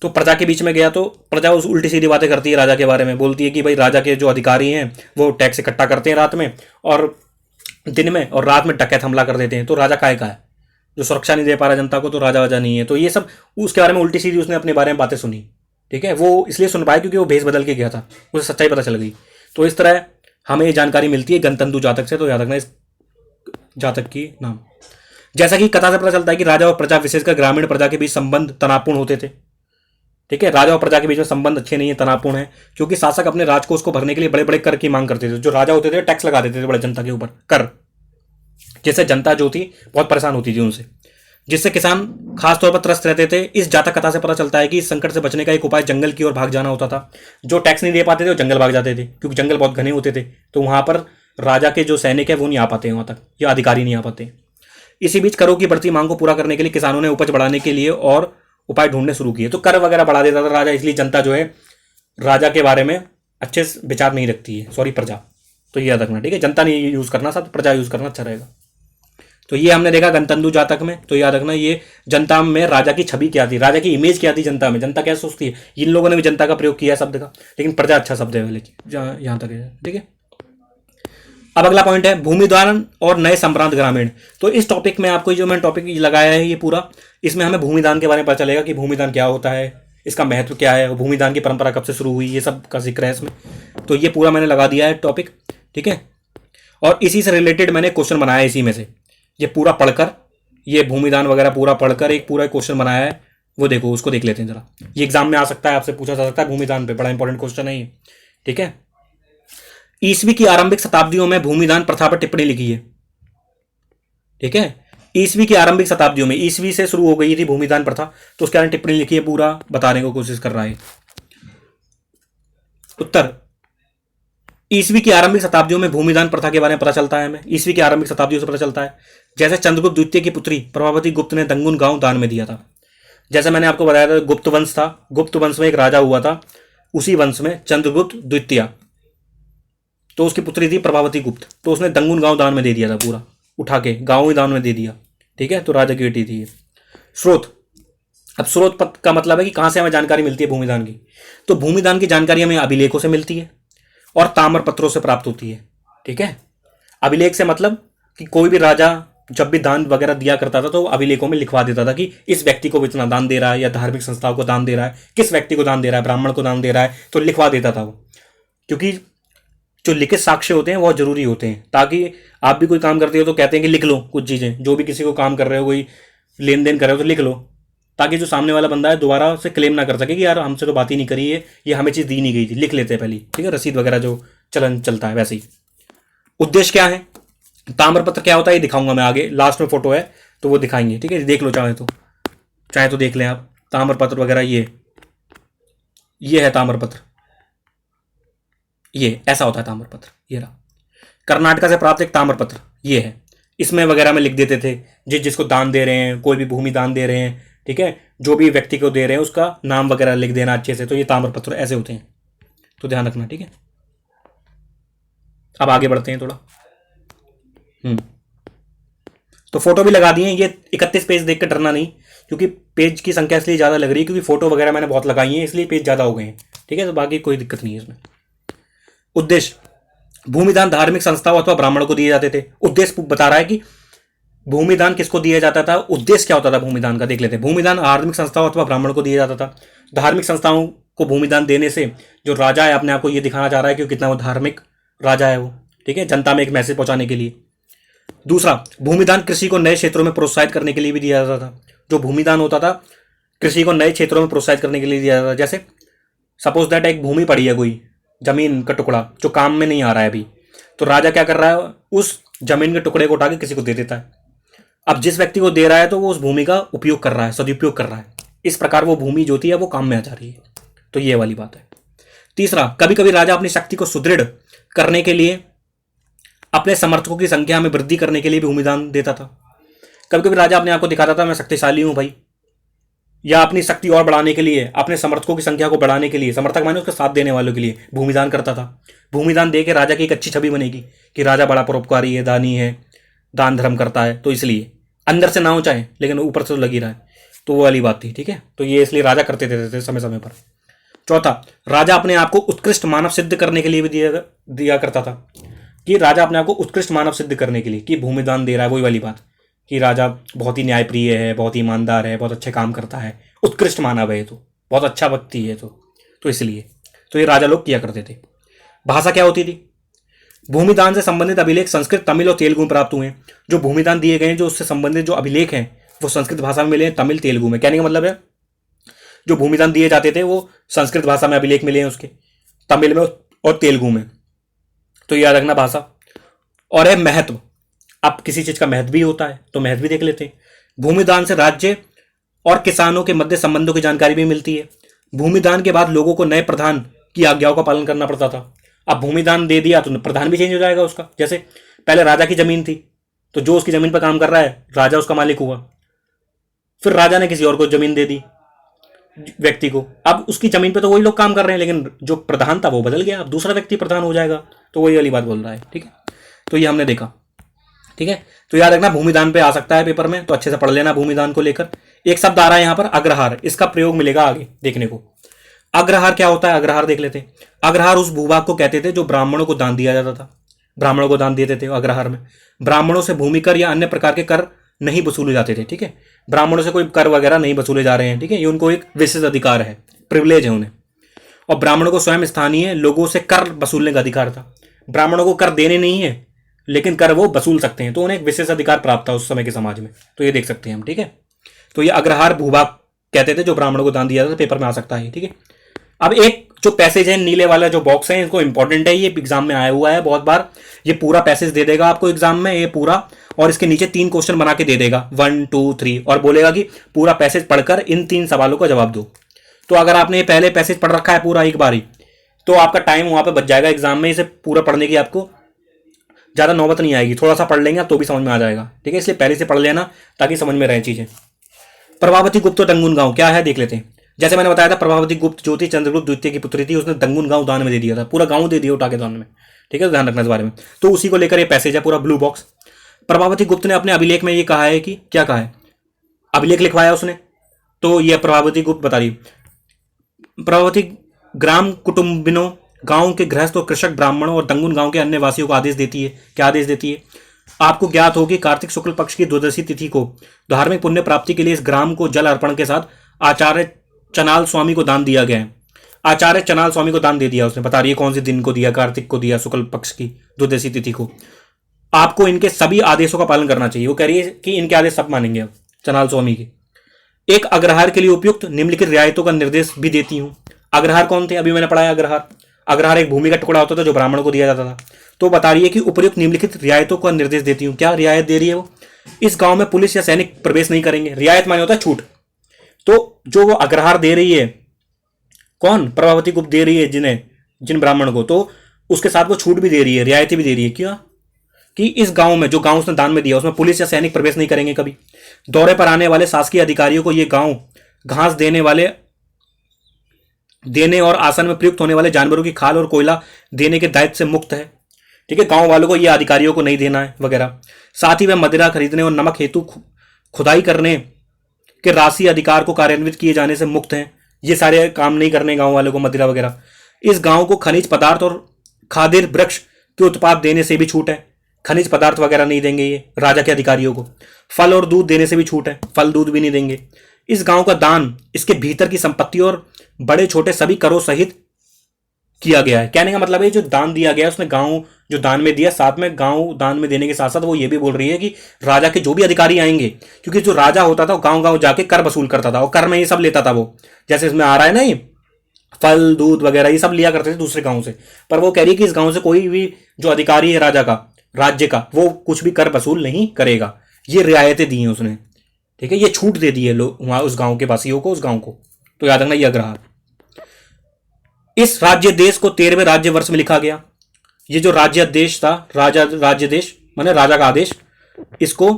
तो प्रजा के बीच में गया तो प्रजा उस उल्टी सीधी बातें करती है राजा के बारे में, बोलती है कि भाई राजा के जो अधिकारी हैं वो टैक्स इकट्ठा करते हैं रात में और दिन में, और रात में डकैत हमला कर देते हैं। तो राजा काय का है, जो सुरक्षा नहीं दे पा रहा जनता को, तो राजा वाजा नहीं है। तो ये सब उसके बारे में उल्टी सीधी उसने अपने बारे में बातें सुनी, ठीक है। वो इसलिए सुन पाया क्योंकि वो भेष बदल के गया था, उसे सच्चाई पता चल गई। तो इस तरह हमें ये जानकारी मिलती है गणतंतु जातक से। तो याद रखना इस जातक की नाम। जैसा कि कथा से पता चलता है कि राजा और प्रजा, विशेषकर ग्रामीण प्रजा के बीच संबंध तनावपूर्ण होते थे, ठीक है। राजा और प्रजा के बीच में संबंध अच्छे नहीं है, तनावपूर्ण है, क्योंकि शासक अपने राजकोष को भरने के लिए बड़े बड़े कर की मांग करते थे। जो राजा होते थे टैक्स लगा देते थे बड़े जनता के ऊपर कर, जिससे जनता जो थी बहुत परेशान होती थी उनसे, जिससे किसान खासतौर पर त्रस्त रहते थे। इस जातक कथा से पता चलता है कि इस संकट से बचने का एक उपाय जंगल की ओर भाग जाना होता था। जो टैक्स नहीं दे पाते थे वो जंगल भाग जाते थे, क्योंकि जंगल बहुत घने होते थे, तो वहां पर राजा के जो सैनिक है वो नहीं आ पाते वहां तक, या अधिकारी नहीं आ पाते। इसी बीच करों की बढ़ती मांग को पूरा करने के लिए किसानों ने उपज बढ़ाने के लिए और उपाय ढूंढने शुरू किए। तो कर वगैरह बढ़ा देता था राजा, इसलिए जनता जो है राजा के बारे में अच्छे से विचार नहीं रखती है, सॉरी प्रजा। तो ये याद रखना, ठीक है। जनता नहीं यूज करना, सब प्रजा यूज करना अच्छा रहेगा। तो ये हमने देखा गणतंतु जातक में। तो याद रखना ये जनता में राजा की छवि क्या थी, राजा की इमेज क्या थी जनता में, जनता क्या सोचती है। इन लोगों ने भी जनता का प्रयोग किया शब्द का, लेकिन प्रजा अच्छा शब्द है पहले यहां तक है, ठीक है। अब अगला पॉइंट है भूमिदान और नए संप्रांत ग्रामीण। तो इस टॉपिक में आपको जो मैंने टॉपिक लगाया है ये पूरा, इसमें हमें भूमिदान के बारे में पता चलेगा कि भूमिदान क्या होता है, इसका महत्व क्या है, भूमिदान की परंपरा कब से शुरू हुई, ये सब का जिक्र है इसमें। तो ये पूरा मैंने लगा दिया है टॉपिक, ठीक है। और इसी से रिलेटेड मैंने क्वेश्चन बनाया इसी में से, ये पूरा पढ़कर, ये भूमिदान वगैरह पूरा पढ़कर एक पूरा क्वेश्चन बनाया है, वो देखो, उसको देख लेते हैं जरा। ये एग्जाम में आ सकता है, आपसे पूछा जा सकता है भूमिदान पे, बड़ा इंपॉर्टेंट क्वेश्चन है ये, ठीक है। ईसवी की आरंभिक शताब्दियों में भूमिदान प्रथा पर टिप्पणी लिखी है, ठीक है। ईसवी की आरंभिक शताब्दियों में, ईसवी से शुरू हो गई थी भूमिदान प्रथा, तो उसके बारे में टिप्पणी लिखी है, पूरा बताने को कोशिश कर रहा है। उत्तर, ईसवी की आरंभिक शताब्दियों में भूमिदान प्रथा के बारे में पता चलता है हमें, ईसवी की आरंभिक शताब्दियों से पता चलता है। जैसे चंद्रगुप्त द्वितीय की पुत्री प्रभावती गुप्त ने दंगुन गांव दान में दिया था। जैसे मैंने आपको बताया था गुप्त वंश था, गुप्त वंश में एक राजा हुआ था, उसी वंश में चंद्रगुप्त द्वितीय, तो उसकी पुत्री थी प्रभावती गुप्त, तो उसने दंगुन गांव दान में दे दिया था, पूरा उठा के गांव ही दान में दे दिया, ठीक है। तो राजा की बेटी थी। स्रोत, अब स्रोत पद का मतलब है कि कहां से हमें जानकारी मिलती है भूमिदान की। तो भूमिदान की जानकारी हमें अभिलेखों से मिलती है और ताम्र पत्रों से प्राप्त होती है, ठीक है। अभिलेख से मतलब कि कोई भी राजा जब भी दान वगैरह दिया करता था तो अभिलेखों में लिखवा देता था कि इस व्यक्ति को इतना दान दे रहा है, या धार्मिक संस्थाओं को दान दे रहा है, किस व्यक्ति को दान दे रहा है, ब्राह्मण को दान दे रहा है, तो लिखवा देता था वो। क्योंकि जो लिखित साक्ष्य होते हैं बहुत जरूरी होते हैं, ताकि आप भी कोई काम करते हो तो कहते हैं कि लिख लो कुछ चीजें, जो भी किसी को काम कर रहे हो, कोई लेन देन कर रहे हो तो लिख लो, ताकि जो सामने वाला बंदा है दोबारा से क्लेम ना कर सके कि यार हमसे तो बात ही नहीं करी है, ये हमें चीज दी नहीं गई थी, लिख लेते हैं पहले, ठीक है। रसीद वगैरह जो चलन चलता है वैसे ही। उद्देश्य क्या है, ताम्रपत्र क्या होता है ये दिखाऊंगा मैं आगे, लास्ट में फोटो है तो वो दिखाएंगे, ठीक है। देख लो चाहे तो देख लें आप ताम्रपत्र वगैरह। ये है ताम्रपत्र, ये ऐसा होता है ताम्रपत्र, ये रहा कर्नाटका से प्राप्त एक ताम्रपत्र, ये है। इसमें वगैरह में लिख देते थे जिसको दान दे रहे हैं, कोई भी भूमि दान दे रहे हैं, ठीक है, जो भी व्यक्ति को दे रहे हैं उसका नाम वगैरह लिख देना अच्छे से। तो ये ताम्रपत्र ऐसे होते हैं, तो ध्यान रखना, ठीक है। अब आगे बढ़ते हैं थोड़ा। तो फोटो भी लगा दिए। ये 31 पेज देख कर डरना नहीं, क्योंकि पेज की संख्या इसलिए ज़्यादा लग रही है क्योंकि फोटो वगैरह मैंने बहुत लगाई है, इसलिए पेज ज़्यादा हो गए हैं। ठीक है, तो बाकी कोई दिक्कत नहीं है इसमें। उद्देश्य, भूमिदान धार्मिक संस्थाओं अथवा ब्राह्मणों को दिए जाते थे। उद्देश्य बता रहा है कि भूमिदान किसको दिया जाता था, उद्देश्य क्या होता था भूमिदान का, देख लेते हैं। भूमिदान धार्मिक संस्थाओं अथवा ब्राह्मणों को दिया जाता था। धार्मिक संस्थाओं को भूमिदान देने से जो राजा है अपने आप को ये दिखाना चाह रहा है कि कितना वो धार्मिक राजा है वो, ठीक है, जनता में एक मैसेज पहुंचाने के लिए। दूसरा, भूमिदान कृषि को नए क्षेत्रों में प्रोत्साहित करने के लिए भी दिया जाता था। जो भूमिदान होता था कृषि को नए क्षेत्रों में प्रोत्साहित करने के लिए दिया जाता था। जैसे सपोज दैट एक भूमि पड़ी है, कोई जमीन का टुकड़ा जो काम में नहीं आ रहा है अभी, तो राजा क्या कर रहा है, उस जमीन के टुकड़े को उठा के किसी को दे देता है। अब जिस व्यक्ति को दे रहा है तो वो उस भूमि का उपयोग कर रहा है, सदुपयोग कर रहा है, इस प्रकार वो भूमि जो होती है वो काम में आ जा रही है। तो ये वाली बात है। तीसरा, कभी कभी राजा अपनी शक्ति को सुदृढ़ करने के लिए, अपने समर्थकों की संख्या में वृद्धि करने के लिए भी भूमिदान देता था। कभी कभी राजा अपने आप को दिखाता था मैं शक्तिशाली हूं भाई, या अपनी शक्ति और बढ़ाने के लिए, अपने समर्थकों की संख्या को बढ़ाने के लिए, समर्थक माने उसके साथ देने वालों के लिए भूमिदान करता था। भूमिदान दे के राजा की एक अच्छी छवि बनेगी कि राजा बड़ा परोपकारी है, दानी है, दान धर्म करता है, तो इसलिए अंदर से ना हो चाहे लेकिन ऊपर से तो लगी रहा है, तो वो वाली बात थी। ठीक है, तो ये इसलिए राजा करते थे समय समय पर। चौथा, राजा अपने आप को उत्कृष्ट मानव सिद्ध करने के लिए भी दिया करता था, कि राजा अपने आप को उत्कृष्ट मानव सिद्ध करने के लिए कि भूमिदान दे रहा है, वही वाली बात कि राजा बहुत ही न्यायप्रिय है, बहुत ही ईमानदार है, बहुत अच्छे काम करता है, उत्कृष्ट मानव है, तो बहुत अच्छा व्यक्ति है, तो इसलिए तो ये राजा लोग किया करते थे। भाषा क्या होती थी, भूमिदान से संबंधित अभिलेख संस्कृत, तमिल और तेलुगु में प्राप्त हुए हैं। जो भूमिदान दिए गए हैं, जो उससे संबंधित जो अभिलेख हैं वो संस्कृत भाषा में मिले हैं, तमिल तेलुगु में। कहने का मतलब है जो भूमिदान दिए जाते थे वो संस्कृत भाषा में अभिलेख मिले हैं उसके, तमिल में और तेलुगु में। तो याद रखना भाषा। और है महत्व, अब किसी चीज का महत्व भी होता है तो महत्व भी देख लेते हैं। भूमिदान से राज्य और किसानों के मध्य संबंधों की जानकारी भी मिलती है। भूमिदान के बाद लोगों को नए प्रधान की आज्ञाओं का पालन करना पड़ता था। अब भूमिदान दे दिया तो प्रधान भी चेंज हो जाएगा उसका। जैसे पहले राजा की जमीन थी तो जो उसकी जमीन पर काम कर रहा है राजा उसका मालिक हुआ, फिर राजा ने किसी और को जमीन दे दी व्यक्ति को, अब उसकी जमीन पे तो वही लोग काम कर रहे हैं लेकिन जो प्रधान था वो बदल गया, अब दूसरा व्यक्ति प्रधान हो जाएगा। तो वही वाली बात बोल रहा है। ठीक है, तो ये हमने देखा। ठीक है, तो याद रखना भूमिदान पे आ सकता है पेपर में, तो अच्छे से पढ़ लेना भूमिदान को लेकर। एक शब्द आ रहा है यहाँ पर अग्रहार, इसका प्रयोग मिलेगा आगे देखने को। अग्रहार क्या होता है, अग्रहार देख लेते हैं। अग्रहार उस भूभाग को कहते थे जो ब्राह्मणों को दान दिया जाता था, ब्राह्मणों को दान देते थे अग्रहार में। ब्राह्मणों से भूमि कर या अन्य प्रकार के कर नहीं वसूले जाते थे। ठीक है, ब्राह्मणों से कोई कर वगैरह नहीं वसूले जा रहे हैं। ठीक है, ये उनको एक विशेष अधिकार है, प्रिविलेज है उन्हें। और ब्राह्मणों को स्वयं स्थानीय लोगों से कर वसूलने का अधिकार था। ब्राह्मणों को कर देने नहीं है लेकिन कर वो वसूल सकते हैं, तो उन्हें एक विशेष अधिकार प्राप्त था उस समय के समाज में। तो ये देख सकते हैं हम। ठीक है, तो ये अग्रहार भूभाग कहते थे जो ब्राह्मणों को दान दिया था, पेपर में आ सकता है। ठीक है, अब एक जो पैसेज है नीले वाला जो बॉक्स है इसको इंपॉर्टेंट है, ये एग्जाम में आया हुआ है बहुत बार। ये पूरा पैसेज दे देगा आपको एग्जाम में, ये पूरा, और इसके नीचे 3 क्वेश्चन बना के दे देगा 1 2 3, और बोलेगा कि पूरा पैसेज पढ़कर इन 3 सवालों का जवाब दो। तो अगर आपने ये पहले पैसेज पढ़ रखा है पूरा एक बारी, तो आपका टाइम वहां पर बच जाएगा एग्जाम में। इसे पूरा पढ़ने की आपको ज्यादा नौबत नहीं आएगी, थोड़ा सा पढ़ लेंगे तो भी समझ में आ जाएगा। ठीक है, इसलिए पहले से पढ़ लेना ताकि समझ में रहे चीजें। प्रभावती गुप्त और दंगुन गांव क्या है देख लेते हैं। जैसे मैंने बताया था प्रभावती गुप्त जो थी चंद्रगुप्त द्वितीय की पुत्री थी, उसने दंगुन गांव दान में दे दिया था, पूरा गांव दे दिया उठा के दान में। ठीक है, ध्यान रखना इस बारे में। तो उसी को लेकर ये पैसेज है पूरा ब्लू बॉक्स। प्रभावती गुप्त ने अपने अभिलेख में ये कहा है कि क्या कहा है, अभिलेख लिखवाया उसने, तो यह प्रभावती गुप्त बता रही। प्रभावती ग्राम कुटुंबिनों, गांव के गृहस्थ और कृषक ब्राह्मणों और दंगुन गांव के अन्य वासियों को आदेश देती है। क्या आदेश देती है, आपको ज्ञात हो कि कार्तिक शुक्ल पक्ष की द्वादशी तिथि को धार्मिक पुण्य प्राप्ति के लिए इस ग्राम को जल अर्पण के साथ आचार्य चनाल स्वामी को दान दिया गया है। आचार्य चनाल स्वामी को दान दे दिया उसने, बता रही है कौन से दिन को दिया, कार्तिक को दिया, शुक्ल पक्ष की द्वादशी तिथि को। आपको इनके सभी आदेशों का पालन करना चाहिए। वो कह रही है कि इनके आदेश सब मानेंगे अब चनाल स्वामी के। एक अग्रहार के लिए उपयुक्त निम्नलिखित रियायतों का निर्देश भी देती हूं। अग्रहार कौन थे, अभी मैंने पढ़ाया अग्रहार। अग्रहार एक भूमि का टुकड़ा होता था जो ब्राह्मणों को दिया जाता था। तो बता रही है कि उपयुक्त निम्नलिखित रियायतों का निर्देश देती हूं। क्या रियायत दे रही है वो, इस गांव में पुलिस या सैनिक प्रवेश नहीं करेंगे। रियायत माने होता है छूट। तो जो वो अग्रहार दे रही है, कौन, प्रभावती गुप्त दे रही है जिन ब्राह्मण को, तो उसके साथ वो छूट भी दे रही है, रियायतें भी दे रही है। क्या, कि इस गांव में, जो गांव उसने दान में दिया, उसमें पुलिस या सैनिक प्रवेश नहीं करेंगे कभी। दौरे पर आने वाले शासकीय अधिकारियों को यह गांव घास देने और आसन में प्रयुक्त होने वाले जानवरों की खाल और कोयला देने के दायित्व से मुक्त है। ठीक है, गांव वालों को ये अधिकारियों को नहीं देना है वगैरह। साथ ही वह मदिरा खरीदने और नमक हेतु खुदाई करने के राशि अधिकार को कार्यान्वित किए जाने से मुक्त हैं। ये सारे काम नहीं करने गांव वालों को, मदिरा वगैरह। इस गांव को खनिज पदार्थ और खाद्य वृक्ष के उत्पाद देने से भी छूट है। खनिज पदार्थ वगैरह नहीं देंगे ये राजा के अधिकारियों को। फल और दूध देने से भी छूट है, फल दूध भी नहीं देंगे। इस गांव का दान इसके भीतर की संपत्ति और बड़े छोटे सभी करों सहित किया गया है। कहने का मतलब है जो दान दिया गया है उसने गांव जो दान में दिया, साथ में गांव दान में देने के साथ साथ वो ये भी बोल रही है कि राजा के जो भी अधिकारी आएंगे, क्योंकि जो राजा होता था वो गांव गांव जाके कर वसूल करता था और कर में ये सब लेता था वो, जैसे इसमें आ रहा है ना ये फल दूध वगैरह ये सब लिया करते थे दूसरे गांव से। पर वो कह रही है कि इस गांव से कोई भी जो अधिकारी है राजा का, राज्य का, वो कुछ भी कर वसूल नहीं करेगा। ये रियायतें दी हैं उसने, ठीक है, ये छूट दे दी है लोग वहां उस गांव के वासियों को, उस गांव को। तो याद रखना ये अग्रहार। इस राज्य देश को 13वें राज्य वर्ष में लिखा गया। ये जो राज्य देश था, राजा राज्य देश माने राजा का आदेश, इसको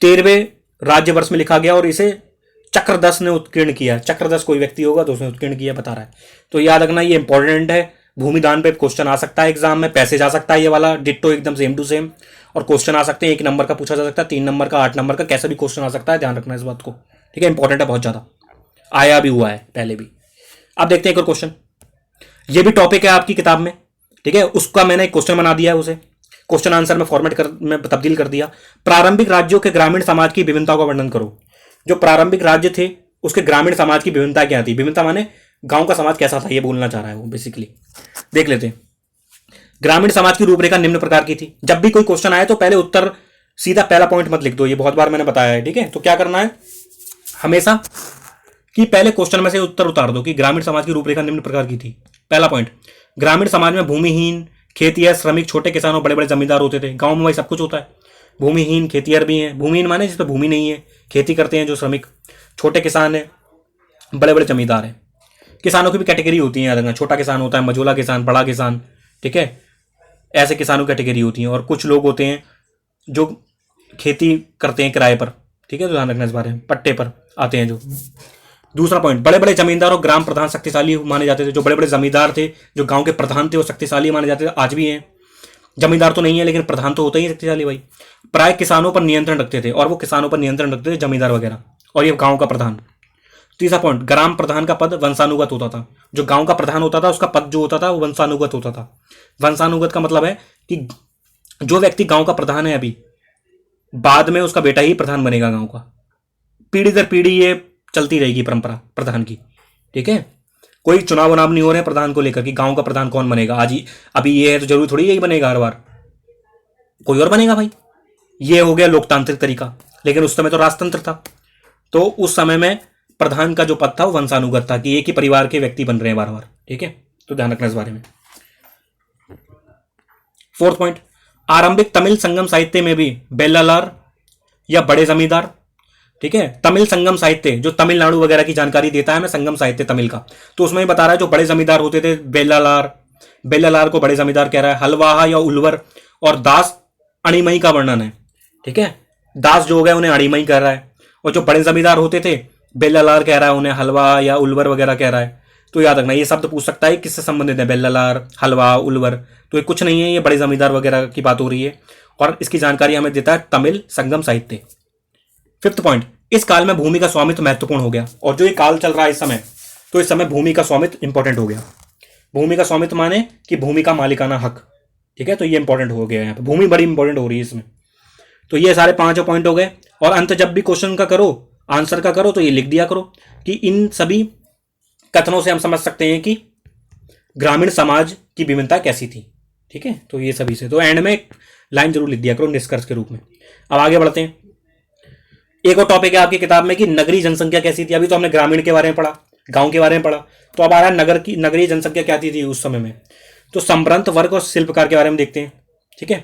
13वें राज्य वर्ष में लिखा गया और इसे चक्रदस ने उत्कीर्ण किया। चक्रदस कोई व्यक्ति होगा तो उसने उत्कीर्ण किया बता रहा है। तो याद रखना ये इंपॉर्टेंट है। भूमिदान पे क्वेश्चन आ सकता है एग्जाम में, पैसे जा सकता है ये वाला डिट्टो एकदम सेम टू सेम। और क्वेश्चन आ सकते हैं 1 नंबर का पूछा जा सकता है, 3 नंबर का, 8 नंबर का, कैसा भी क्वेश्चन आ सकता है। ध्यान रखना इस बात को, ठीक है, इंपॉर्टेंट है बहुत ज्यादा, आया भी हुआ है पहले भी। अब देखते हैं एक और क्वेश्चन। ये भी टॉपिक है आपकी किताब में, ठीक है, उसका मैंने एक क्वेश्चन बना दिया है, उसे क्वेश्चन आंसर में फॉर्मेट कर में तब्दील कर दिया। प्रारंभिक राज्यों के ग्रामीण समाज की विभिन्नता का वर्णन करो। जो प्रारंभिक राज्य थे उसके ग्रामीण समाज की विभिन्नता क्या थी। विभिन्नता माने गांव का समाज कैसा था, ये बोलना चाह रहा है वो बेसिकली। देख लेते हैं। ग्रामीण समाज की रूपरेखा निम्न प्रकार की थी। जब भी कोई क्वेश्चन आए तो पहले उत्तर सीधा पहला पॉइंट मत लिख दो, ये बहुत बार मैंने बताया है, ठीक है। तो क्या करना है हमेशा कि पहले क्वेश्चन में से उत्तर उतार दो कि ग्रामीण समाज की रूपरेखा निम्न प्रकार की थी। पहला पॉइंट, ग्रामीण समाज में भूमिहीन, खेतिहर, श्रमिक, छोटे किसान और बड़े बड़े जमींदार होते थे। गांव में भाई सब कुछ होता है। भूमिहीन, खेतिहर भी हैं। भूमिहीन माने जिस पर भूमि नहीं है, खेती करते हैं जो श्रमिक, छोटे किसान है, बड़े बड़े जमींदार हैं। किसानों की भी कैटेगरी होती है, याद रखना। छोटा किसान होता है, मझोला किसान, बड़ा किसान, ठीक है, ऐसे किसानों की कैटेगरी होती है। और कुछ लोग होते हैं जो खेती करते हैं किराए पर, ठीक है, तो ध्यान रखना इस बारे में, पट्टे पर आते हैं जो। दूसरा पॉइंट, बड़े बड़े जमींदार और ग्राम प्रधान शक्तिशाली माने जाते थे। जो बड़े बड़े जमींदार थे, जो गांव के प्रधान थे, वो शक्तिशाली माने जाते थे, आज भी हैं। जमींदार तो नहीं है लेकिन प्रधान तो होता ही शक्तिशाली भाई। प्राय किसानों पर नियंत्रण रखते थे, और वो किसानों पर नियंत्रण रखते थे जमींदार वगैरह, और ये गांव का प्रधान। तीसरा पॉइंट, ग्राम प्रधान का पद वंशानुगत होता था। जो गांव का प्रधान होता था उसका पद जो होता था वो वंशानुगत होता था। वंशानुगत का मतलब है कि जो व्यक्ति गांव का प्रधान है अभी, बाद में उसका बेटा ही प्रधान बनेगा गांव का। पीढ़ी दर पीढ़ी ये चलती रहेगी परंपरा प्रधान की, ठीक है। कोई चुनाव वुनाव नहीं हो रहे हैं प्रधान को लेकर कि गांव का प्रधान कौन बनेगा। आज ही अभी ये है तो जरूरी थोड़ी यही बनेगा हर बार, कोई और बनेगा भाई। ये हो गया लोकतांत्रिक तरीका, लेकिन उस समय तो राजतंत्र था। तो उस समय में प्रधान का जो पद था वो वंशानुगत था कि एक ही परिवार के व्यक्ति बन रहे हैं बार बार, ठीक है। तो ध्यान रखना इस बारे में। फोर्थ पॉइंट, आरंभिक तमिल संगम साहित्य में भी बेल्लालार या बड़े जमींदार, ठीक है, तमिल संगम साहित्य जो तमिलनाडु वगैरह की जानकारी देता है ना, संगम साहित्य तमिल का, तो उसमें बता रहा है जो बड़े जमींदार होते थे बेल्लालार, बेल्लालार को बड़े जमींदार कह रहा है। हलवाहा या उल्वर और दास अणिमई का वर्णन है, ठीक है। दास जो हो गए उन्हें अणिमई कह रहा है, और जो बड़े जमींदार होते थे बेल्लालार कह रहा है उन्हें, हलवा या उल्वर वगैरह कह रहा है। तो याद रखना ये शब्द पूछ सकता है किससे संबंधित है, बेल्लालार, हलवा, उल्वर। तो ये कुछ नहीं है, ये बड़े जमींदार वगैरह की बात हो रही है, और इसकी जानकारी हमें देता है तमिल संगम साहित्य। फिफ्थ पॉइंट, इस काल में भूमि का स्वामित्व महत्वपूर्ण हो गया। और जो ये काल चल रहा है इस समय, तो इस समय भूमि का स्वामित्व इंपॉर्टेंट हो गया। भूमि का स्वामित्व माने कि भूमि का मालिकाना हक, ठीक है, तो ये इंपॉर्टेंट हो गया। यहाँ पे भूमि बड़ी इंपॉर्टेंट हो रही है इसमें। तो ये सारे 5 पॉइंट हो गए। और अंत जब भी क्वेश्चन का करो, आंसर का करो, तो ये लिख दिया करो कि इन सभी कथनों से हम समझ सकते हैं कि ग्रामीण समाज की विभिन्नता कैसी थी, ठीक है। तो ये सभी से तो एंड में एक लाइन जरूर लिख दिया करो निष्कर्ष के रूप में। अब आगे बढ़ते हैं। एक और टॉपिक है आपकी किताब में कि नगरीय जनसंख्या कैसी थी। अभी तो हमने ग्रामीण के बारे में पढ़ा, गांव के बारे में पढ़ा, तो अब आ रहा है नगरीय जनसंख्या क्या थी उस समय में। तो संभ्रांत वर्ग और शिल्पकार के बारे में देखते हैं, ठीक है।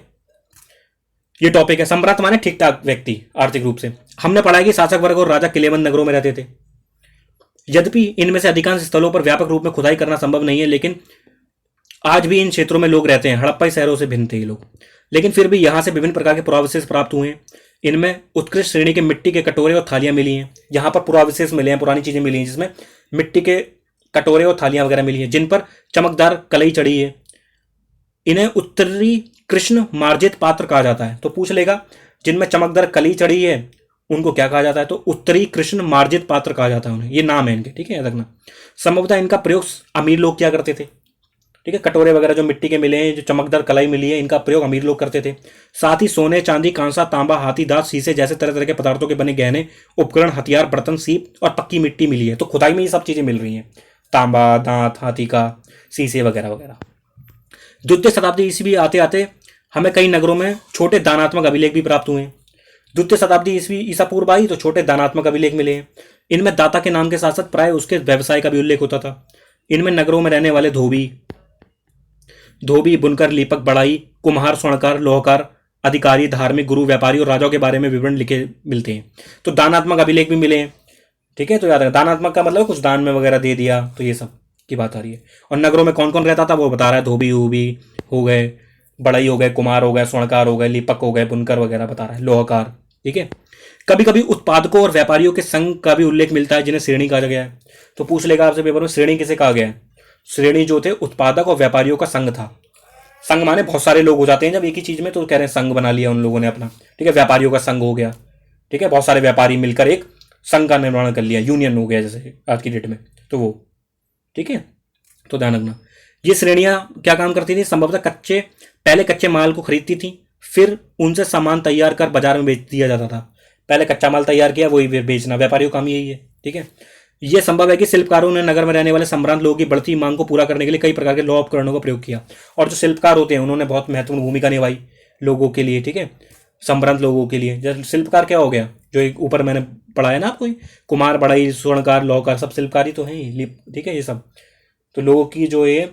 ये टॉपिक है। संभ्रांत माने ठीक ठाक व्यक्ति आर्थिक रूप से। हमने पढ़ा है कि शासक वर्ग और राजा किलेबंद नगरों में रहते थे। यद्यपि इनमें से अधिकांश स्थलों पर व्यापक रूप में खुदाई करना संभव नहीं है, लेकिन आज भी इन क्षेत्रों में लोग रहते हैं। हड़प्पा शहरों से भिन्न थे ये लोग, लेकिन फिर भी यहां से विभिन्न प्रकार के पुरावशेष प्राप्त हुए हैं। इनमें उत्कृष्ट श्रेणी के मिट्टी के कटोरे और थालियां मिली हैं। यहाँ पर पुरावशेष मिले हैं, पुरानी चीजें मिली हैं, जिसमें मिट्टी के कटोरे और थालियां वगैरह मिली हैं, जिन पर चमकदार कलई चढ़ी है। इन्हें उत्तरी कृष्ण मार्जित पात्र कहा जाता है। तो पूछ लेगा जिनमें चमकदार कली चढ़ी है उनको क्या कहा जाता है, तो उत्तरी कृष्ण मार्जित पात्र कहा जाता है उन्हें, ये नाम है इनके, ठीक है, याद रखना। संभवतः इनका प्रयोग अमीर लोग क्या करते थे, ठीक है, कटोरे वगैरह जो मिट्टी के मिले हैं, जो चमकदार कलाई मिली है, इनका प्रयोग अमीर लोग करते थे। साथ ही सोने, चांदी, कांसा, तांबा, हाथी दांत, शीशे जैसे तरह तरह के पदार्थों के बने गहने, उपकरण, हथियार, बर्तन, सीप और पक्की मिट्टी मिली है। तो खुदाई में ये सब चीजें मिल रही हैं, तांबा, दांत, हाथी का, शीशे वगैरह वगैरह। द्वितीय शताब्दी ईस्वी आते आते हमें कई नगरों में छोटे दानात्मक अभिलेख भी प्राप्त हुए हैं। द्वितीय शताब्दी ईस्वी ईसा पूर्व आई तो छोटे दानात्मक अभिलेख मिले हैं। इनमें दाता के नाम के साथ साथ प्राय उसके व्यवसाय का भी उल्लेख होता था। इनमें नगरों में रहने वाले धोबी, बुनकर, लीपक, बढ़ाई, कुम्हार, स्वर्णकार, लोहकार, अधिकारी, धार्मिक, गुरु, व्यापारी और राजाओं के बारे में विवरण लिखे मिलते हैं। तो दानात्मक अभिलेख भी मिले हैं, ठीक है। तो याद रखना, दानात्मक का मतलब कुछ दान में वगैरह दे दिया, तो ये सब की बात आ रही है। और नगरों में कौन कौन रहता था वो बता रहा है, धोबी वोबी हो गए, बढ़ई हो गए, कुम्हार हो गए, स्वर्णकार हो गए, लीपक हो गए, बुनकर वगैरह बता रहा है, लोहकार, ठीक है। कभी कभी उत्पादकों और व्यापारियों के संघ का भी उल्लेख मिलता है जिन्हें श्रेणी कहा गया है। तो पूछ लेगा आपसे पेपर में, श्रेणी किसे कहा गया है? श्रेणी जो थे उत्पादक और व्यापारियों का संघ था। संघ माने बहुत सारे लोग हो जाते हैं जब एक ही चीज में, तो कह रहे हैं संघ बना लिया उन लोगों ने अपना, ठीक है। व्यापारियों का संघ हो गया, ठीक है, बहुत सारे व्यापारी मिलकर एक संघ का निर्माण कर लिया, यूनियन हो गया जैसे आज की डेट में, तो वो, ठीक है। तो ध्यान रखना, ये श्रेणियां क्या काम करती थी? संभवतः पहले कच्चे माल को खरीदती थी, फिर उनसे सामान तैयार कर बाजार में बेच दिया जाता था। पहले कच्चा माल तैयार किया, वही बेचना, व्यापारियों का काम यही है, ठीक है। यह संभव है कि शिल्पकारों ने नगर में रहने वाले संभ्रांत लोगों की बढ़ती मांग को पूरा करने के लिए कई प्रकार के लौह उपकरणों का प्रयोग किया। और जो शिल्पकार होते हैं उन्होंने बहुत महत्वपूर्ण भूमिका निभाई लोगों के लिए, ठीक है, संभ्रांत लोगों के लिए। जैसे शिल्पकार क्या हो गया, जो एक ऊपर मैंने पढ़ाया ना आपको, कुमार, बढ़ई, स्वर्णकार, लौहकार, सब शिल्पकारी तो है, ठीक है। ये सब तो लोगों की जो ये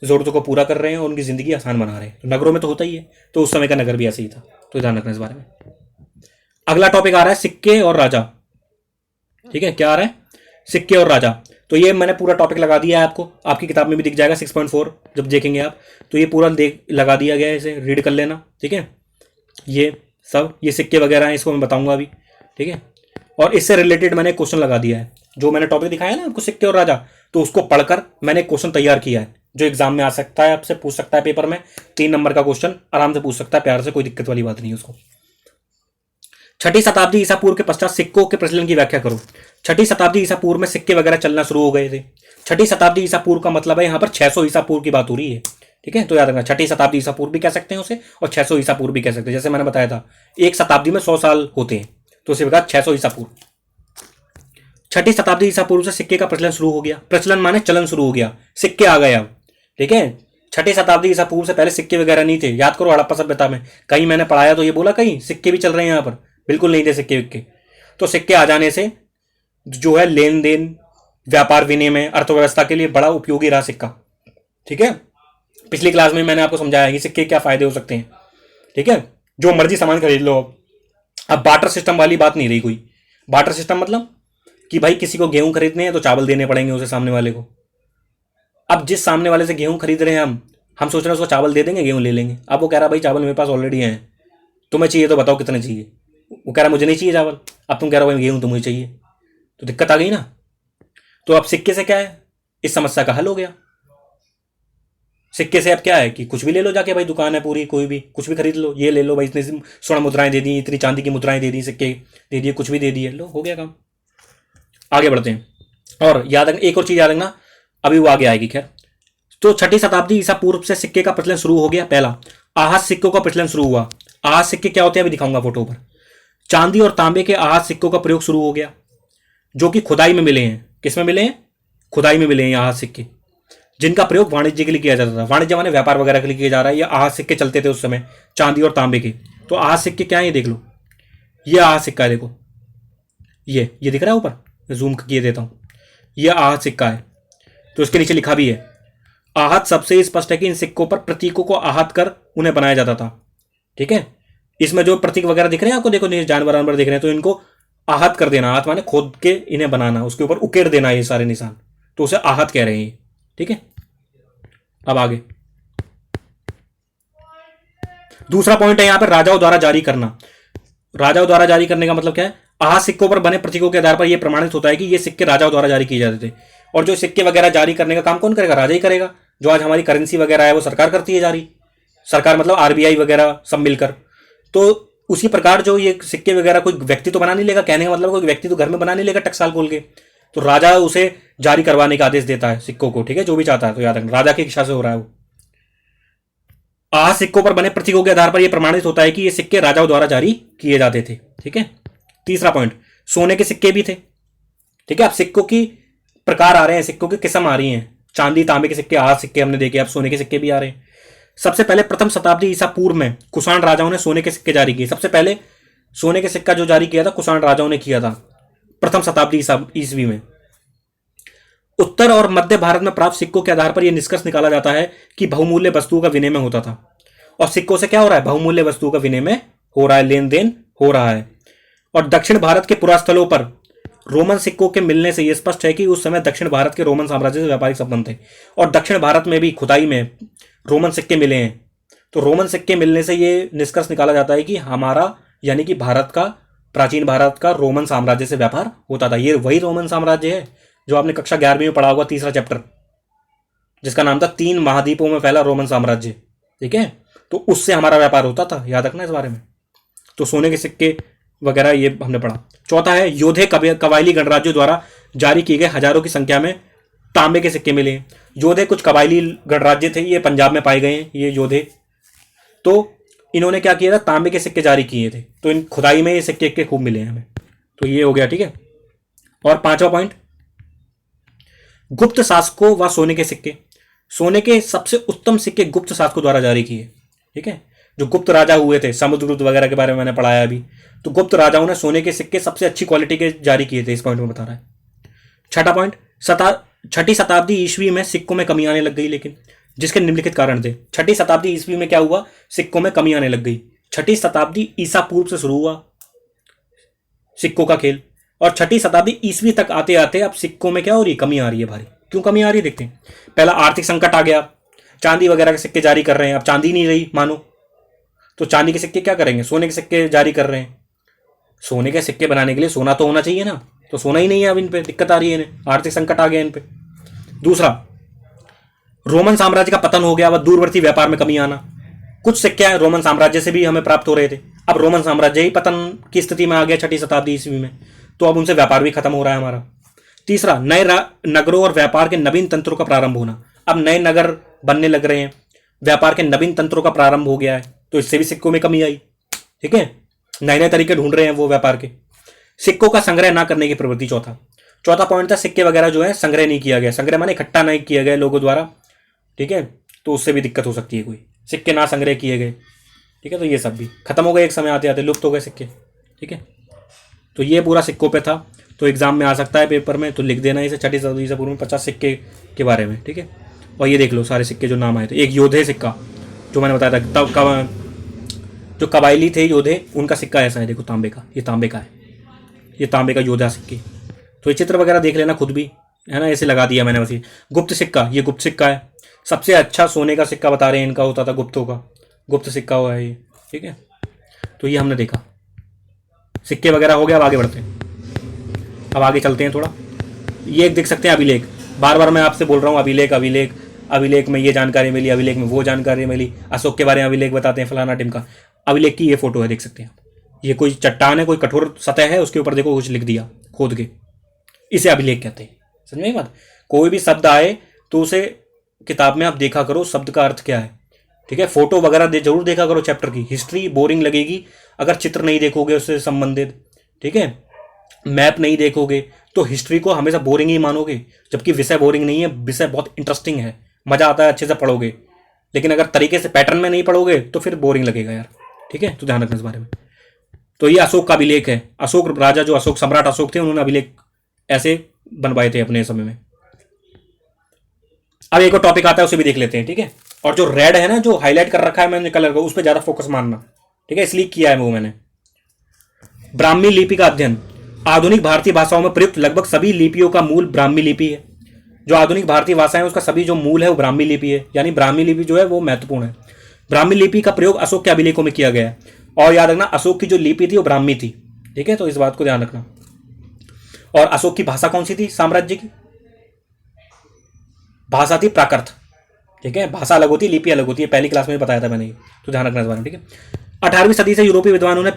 जरूरतों को पूरा कर रहे हैं और उनकी जिंदगी आसान बना रहे हैं। तो नगरों में तो होता ही है, तो उस समय का नगर भी ऐसे ही था, तो ध्यान रखना इस बारे में। अगला टॉपिक आ रहा है सिक्के और राजा, ठीक है। क्या आ रहा है? सिक्के और राजा। तो ये मैंने पूरा टॉपिक लगा दिया है आपको, आपकी किताब में भी दिख जाएगा 6.4 जब देखेंगे आप, तो ये पूरा लगा दिया गया है, इसे रीड कर लेना, ठीक है। ये सब ये सिक्के वगैरह हैं, इसको मैं बताऊंगा अभी, ठीक है। और इससे रिलेटेड मैंने क्वेश्चन लगा दिया है, जो मैंने टॉपिक दिखाया ना आपको सिक्के और राजा, तो उसको पढ़कर मैंने क्वेश्चन तैयार किया है जो एग्जाम में आ सकता है, आपसे पूछ सकता है पेपर में, 3 नंबर का क्वेश्चन आराम से पूछ सकता है, प्यार से, कोई दिक्कत वाली बात नहीं है उसको। छठी शताब्दी ईसा पूर्व के पश्चात सिक्कों के प्रचलन की व्याख्या करो। छठी शताब्दी ईसा पूर्व में सिक्के वगैरह चलना शुरू हो गए थे। छठी शताब्दी ईसा पूर्व का मतलब है यहाँ पर 600 ईसा पूर्व की बात हो रही है, ठीक है। तो याद रखना, छठी शताब्दी ईसा पूर्व भी कह सकते हैं उसे और 600 ईसा पूर्व भी कह सकते हैं। जैसे मैंने बताया था एक शताब्दी में 100 साल होते हैं, तो उसी प्रकार 600 ईसा पूर्व। छठी शताब्दी ईसा पूर्व से सिक्के का प्रचलन शुरू हो गया। प्रचलन माने चलन शुरू हो गया, सिक्के आ गए अब, ठीक है। छठी शताब्दी ईसा पूर्व से पहले सिक्के वगैरह नहीं थे। याद करो हड़प्पा सभ्यता में कहीं मैंने पढ़ाया तो ये बोला कहीं सिक्के भी चल रहे हैं, यहाँ पर बिल्कुल नहीं थे सिक्के विक्के। तो सिक्के आ जाने से जो है लेन देन, व्यापार विनिमय, अर्थव्यवस्था के लिए बड़ा उपयोगी रहा सिक्का, ठीक है। पिछली क्लास में मैंने आपको समझाया कि सिक्के क्या फायदे हो सकते हैं, ठीक है। जो मर्जी सामान खरीद लो। अब बार्टर सिस्टम वाली बात नहीं रही कोई। बार्टर सिस्टम मतलब कि भाई किसी को गेहूं खरीदने हैं तो चावल देने पड़ेंगे उसे, सामने वाले को। अब जिस सामने वाले से गेहूं खरीद रहे हैं हम सोच रहे हैं उसको चावल दे देंगे, गेहूं ले लेंगे। अब वो कह रहा भाई चावल मेरे पास ऑलरेडी है, तुम्हें चाहिए तो बताओ कितने चाहिए। वो कह रहा मुझे नहीं चाहिए चावल, अब तुम कह रहे हो भाई गेहूं तो मुझे चाहिए, तो दिक्कत आ गई ना। तो अब सिक्के से क्या है, इस समस्या का हल हो गया। सिक्के से अब क्या है कि कुछ भी ले लो जाके, भाई दुकान है पूरी, कोई भी कुछ भी खरीद लो, ये ले लो भाई, इतनी स्वर्ण मुद्राएं दे दी, इतनी चांदी की मुद्राएं दे दी, सिक्के दे दिए, कुछ भी दे दिए, लो हो गया काम। आगे बढ़ते हैं। और याद रखना, एक और चीज याद रखना, अभी वो आगे आएगी खैर। तो छठी शताब्दी ईसा पूर्व से सिक्के का प्रचलन शुरू हो गया। पहला आहत सिक्कों का प्रचलन शुरू हुआ। आहत सिक्के क्या होते हैं अभी दिखाऊंगा फोटो पर। चांदी और तांबे के आहत सिक्कों का प्रयोग शुरू हो गया, जो कि खुदाई में मिले हैं। किस में मिले हैं? खुदाई में मिले हैं आहत सिक्के, जिनका प्रयोग वाणिज्य के लिए किया जाता था। वाणिज्य माने व्यापार वगैरह के लिए किया जा रहा है। ये आहत सिक्के चलते थे उस समय, चांदी और तांबे के। तो आहत सिक्के क्या है ये देख लो, ये आहत सिक्का है, देखो ये दिख रहा है ऊपर, जूम किए देता हूं, ये आहत सिक्का है। तो इसके नीचे लिखा भी है आहत। सबसे स्पष्ट है कि इन सिक्कों पर प्रतीकों को आहत कर उन्हें बनाया जाता था, ठीक है। इसमें जो प्रतीक वगैरह दिख रहे हैं आपको, देखो जानवर वानवर दिख रहे हैं, तो इनको आहत कर देना। आहत माने खोद के इन्हें बनाना, उसके ऊपर उकेड़ देना ये सारे निशान, तो उसे आहत कह रहे हैं, ठीक है। अब आगे दूसरा पॉइंट है यहां पर राजाओं द्वारा जारी करना। राजाओं द्वारा जारी करने का मतलब क्या है? आहत सिक्कों पर बने प्रतीकों के आधार पर यह प्रमाणित होता है कि ये सिक्के राजाओं द्वारा जारी किए जाते थे। और जो सिक्के वगैरह जारी करने का काम कौन करेगा? राजा ही करेगा। जो आज हमारी करेंसी वगैरह है वो सरकार करती है जारी, सरकार मतलब आरबीआई वगैरह सब मिलकर। तो उसी प्रकार जो ये सिक्के वगैरह कोई व्यक्ति तो बना नहीं लेगा, कहने का मतलब कोई व्यक्ति तो घर में बना नहीं लेगा टकसाल खोल के, तो राजा उसे जारी करवाने का आदेश देता है सिक्कों को, ठीक है, जो भी चाहता है। तो याद रखना राजा की इच्छा से हो रहा है वो। सिक्कों पर बने प्रतीकों के आधार पर यह प्रमाणित होता है कि ये सिक्के राजाओं द्वारा जारी किए जाते थे, ठीक है। तीसरा पॉइंट, सोने के सिक्के भी थे, ठीक है। अब सिक्कों की प्रकार आ रहे हैं, सिक्कों की किस्म आ रही हैं, चांदी तांबे के सिक्के, आज सिक्के हमने देखे, अब सोने के सिक्के भी आ रहे हैं। सबसे पहले प्रथम शताब्दी ईसा पूर्व में कुषाण राजाओं ने सोने के सिक्के जारी किए। सबसे पहले सोने के सिक्का जो जारी किया था कुषाण राजाओं ने किया था प्रथम शताब्दी ईसवी में। उत्तर और मध्य भारत में प्राप्त सिक्कों के आधार पर यह निष्कर्ष निकाला जाता है कि बहुमूल्य वस्तुओं का विनिमय होता था। और सिक्कों से क्या हो रहा है, बहुमूल्य वस्तुओं का विनिमय हो रहा है, लेन देन हो रहा है। और दक्षिण भारत के पुरास्थलों पर रोमन सिक्कों के मिलने से यह स्पष्ट है कि उस समय दक्षिण भारत के रोमन साम्राज्य से व्यापारिक संबंध थे। और दक्षिण भारत में भी खुदाई में रोमन सिक्के मिले हैं। तो रोमन सिक्के मिलने से यह निष्कर्ष निकाला जाता है कि हमारा यानी कि भारत का, प्राचीन भारत का रोमन साम्राज्य से व्यापार होता था। ये वही रोमन साम्राज्य है जो आपने कक्षा 11वीं में पढ़ा होगा, तीसरा चैप्टर, जिसका नाम था 3 महाद्वीपों में फैला रोमन साम्राज्य, ठीक है। तो उससे हमारा व्यापार होता था, याद रखना इस बारे में। तो सोने के सिक्के वगैरह ये हमने पढ़ा। चौथा है, योधे कबायली गणराज्यों द्वारा जारी किए गए हजारों की संख्या में तांबे के सिक्के मिले हैं। योधे कुछ कबायली गणराज्य थे, ये पंजाब में पाए गए हैं ये योधे। तो इन्होंने क्या किया था, तांबे के सिक्के जारी किए थे। तो इन खुदाई में ये सिक्के खूब मिले हैं हमें। तो ये हो गया, ठीक है। और पांचवा पॉइंट, गुप्त शासकों व सोने के सिक्के। सोने के सबसे उत्तम सिक्के गुप्त शासकों द्वारा जारी किए, ठीक है। जो गुप्त राजा हुए थे, समुद्रगुप्त वगैरह के बारे में मैंने पढ़ाया अभी, तो गुप्त राजाओं ने सोने के सिक्के सबसे अच्छी क्वालिटी के जारी किए थे, इस पॉइंट में बता रहा है। छठा पॉइंट, छठी शताब्दी ईस्वी में सिक्कों में कमी आने लग गई, लेकिन जिसके निम्नलिखित कारण थे। छठी शताब्दी ईस्वी में क्या हुआ, सिक्कों में कमी आने लग गई। छठी शताब्दी ईसा पूर्व से शुरू हुआ सिक्कों का खेल, और छठी शताब्दी ईस्वी तक आते आते अब सिक्कों में क्या हो रही है, कमी आ रही है भारी। क्यों कमी आ रही है देखते हैं। पहला आर्थिक संकट आ गया, चांदी वगैरह के सिक्के जारी कर रहे हैं, अब चांदी नहीं रही मानो, तो चांदी के सिक्के क्या करेंगे, सोने के सिक्के जारी कर रहे हैं। सोने के सिक्के बनाने के लिए सोना तो होना चाहिए ना, तो सोना ही नहीं है, अब इन पे दिक्कत आ रही है इन्हें, आर्थिक संकट आ गया इन पे। दूसरा, रोमन साम्राज्य का पतन हो गया, वह दूरवर्ती व्यापार में कमी आना। कुछ सिक्के रोमन साम्राज्य से भी हमें प्राप्त हो रहे थे, अब रोमन साम्राज्य ही पतन की स्थिति में आ गया छठी शताब्दी ईस्वी में, तो अब उनसे व्यापार भी खत्म हो रहा है हमारा। तीसरा, नए नगरों और व्यापार के नवीन तंत्रों का प्रारंभ होना। अब नए नगर बनने लग रहे हैं, व्यापार के नवीन तंत्रों का प्रारंभ हो गया है, तो इससे भी सिक्कों में कमी आई, ठीक है। नए नए तरीके ढूंढ रहे हैं वो व्यापार के। सिक्कों का संग्रह ना करने की प्रवृत्ति, चौथा पॉइंट था, सिक्के वगैरह जो है संग्रह नहीं किया गया। संग्रह माने इकट्ठा नहीं किया गया लोगों द्वारा, ठीक है, तो उससे भी दिक्कत हो सकती है, कोई सिक्के ना संग्रह किए गए, ठीक है। तो ये सब भी खत्म हो गए, एक समय आते आते लुप्त हो गए सिक्के, ठीक है। तो ये पूरा सिक्कों पे था, तो एग्जाम में आ सकता है पेपर में, तो लिख देना इसे, छठी शताब्दी से पूर्व में 50 सिक्के के बारे में, ठीक है। और ये देख लो सारे सिक्के जो नाम आए थे। एक योधे सिक्का जो मैंने बताया था, तब जो कबायली थे योधे, उनका सिक्का ऐसा है, देखो तांबे का, ये तांबे का है, ये तांबे का योधा सिक्के। तो ये चित्र वगैरह देख लेना खुद भी, है ना, ऐसे लगा दिया मैंने बस। ये गुप्त सिक्का, ये गुप्त सिक्का है, सबसे अच्छा सोने का सिक्का बता रहे हैं इनका होता था गुप्तों का, गुप्त सिक्का हुआ है ये, ठीक है। तो ये हमने देखा, सिक्के वगैरह हो गया। अब आगे बढ़ते हैं, अब आगे चलते हैं थोड़ा। ये एक देख सकते हैं अभिलेख, बार बार मैं आपसे बोल रहा हूँ अभिलेख अभिलेख, अभिलेख में ये जानकारी मिली, अभिलेख में वो जानकारी मिली, अशोक के बारे में अभिलेख बताते हैं फलाना टिमका। अभिलेख की ये फोटो है, देख सकते हैं। ये कोई चट्टान है, कोई कठोर सतह है, उसके ऊपर देखो कुछ लिख दिया खोद के, इसे अभिलेख कहते हैं। समझ में बात। कोई भी शब्द आए तो उसे किताब में आप देखा करो शब्द का अर्थ क्या है, ठीक है। फोटो वगैरह जरूर देखा करो चैप्टर की। हिस्ट्री बोरिंग लगेगी अगर चित्र नहीं देखोगे उससे संबंधित, ठीक है। मैप नहीं देखोगे तो हिस्ट्री को हमेशा बोरिंग ही मानोगे, जबकि विषय बोरिंग नहीं है, विषय बहुत इंटरेस्टिंग है, मजा आता है अच्छे से पढ़ोगे। लेकिन अगर तरीके से पैटर्न में नहीं पढ़ोगे तो फिर बोरिंग लगेगा यार, ठीक है। तो ध्यान रखना इस बारे में। तो ये अशोक का अभिलेख है, अशोक राजा जो अशोक सम्राट अशोक थे, उन्होंने अभिलेख ऐसे बनवाए थे अपने समय में। अब एक और टॉपिक आता है, उसे भी देख लेते हैं, ठीक है। और जो रेड है ना, जो हाईलाइट कर रखा है मैंने कलर को, उस पर ज्यादा फोकस मारना, ठीक है, इसलिए किया है वो मैंने। ब्राह्मी लिपि का अध्ययन। आधुनिक भारतीय भाषाओं में प्रयुक्त लगभग सभी लिपियों का मूल ब्राह्मी लिपि है। जो आधुनिक भारतीय भाषा है उसका सभी जो मूल है वो ब्राह्मी लिपि है, यानी ब्राह्मी लिपि जो है वो महत्वपूर्ण है। ब्राह्मी लिपि का प्रयोग अशोक के अभिलेखों में किया गया है, और याद रखना अशोक की जो लिपि थी वो ब्राह्मी थी, ठीक है। तो इस बात को ध्यान रखना। और अशोक की भाषा कौन सी थी, साम्राज्य की भाषा थी प्राकृत, ठीक है, भाषा अलग होती है, लिपि अलग होती है, पहली क्लास में भी बताया था मैंने, तो ध्यान रखना इस बारे में। ठीक है, 18वीं सदी से यूरोपीय विद्वानों ने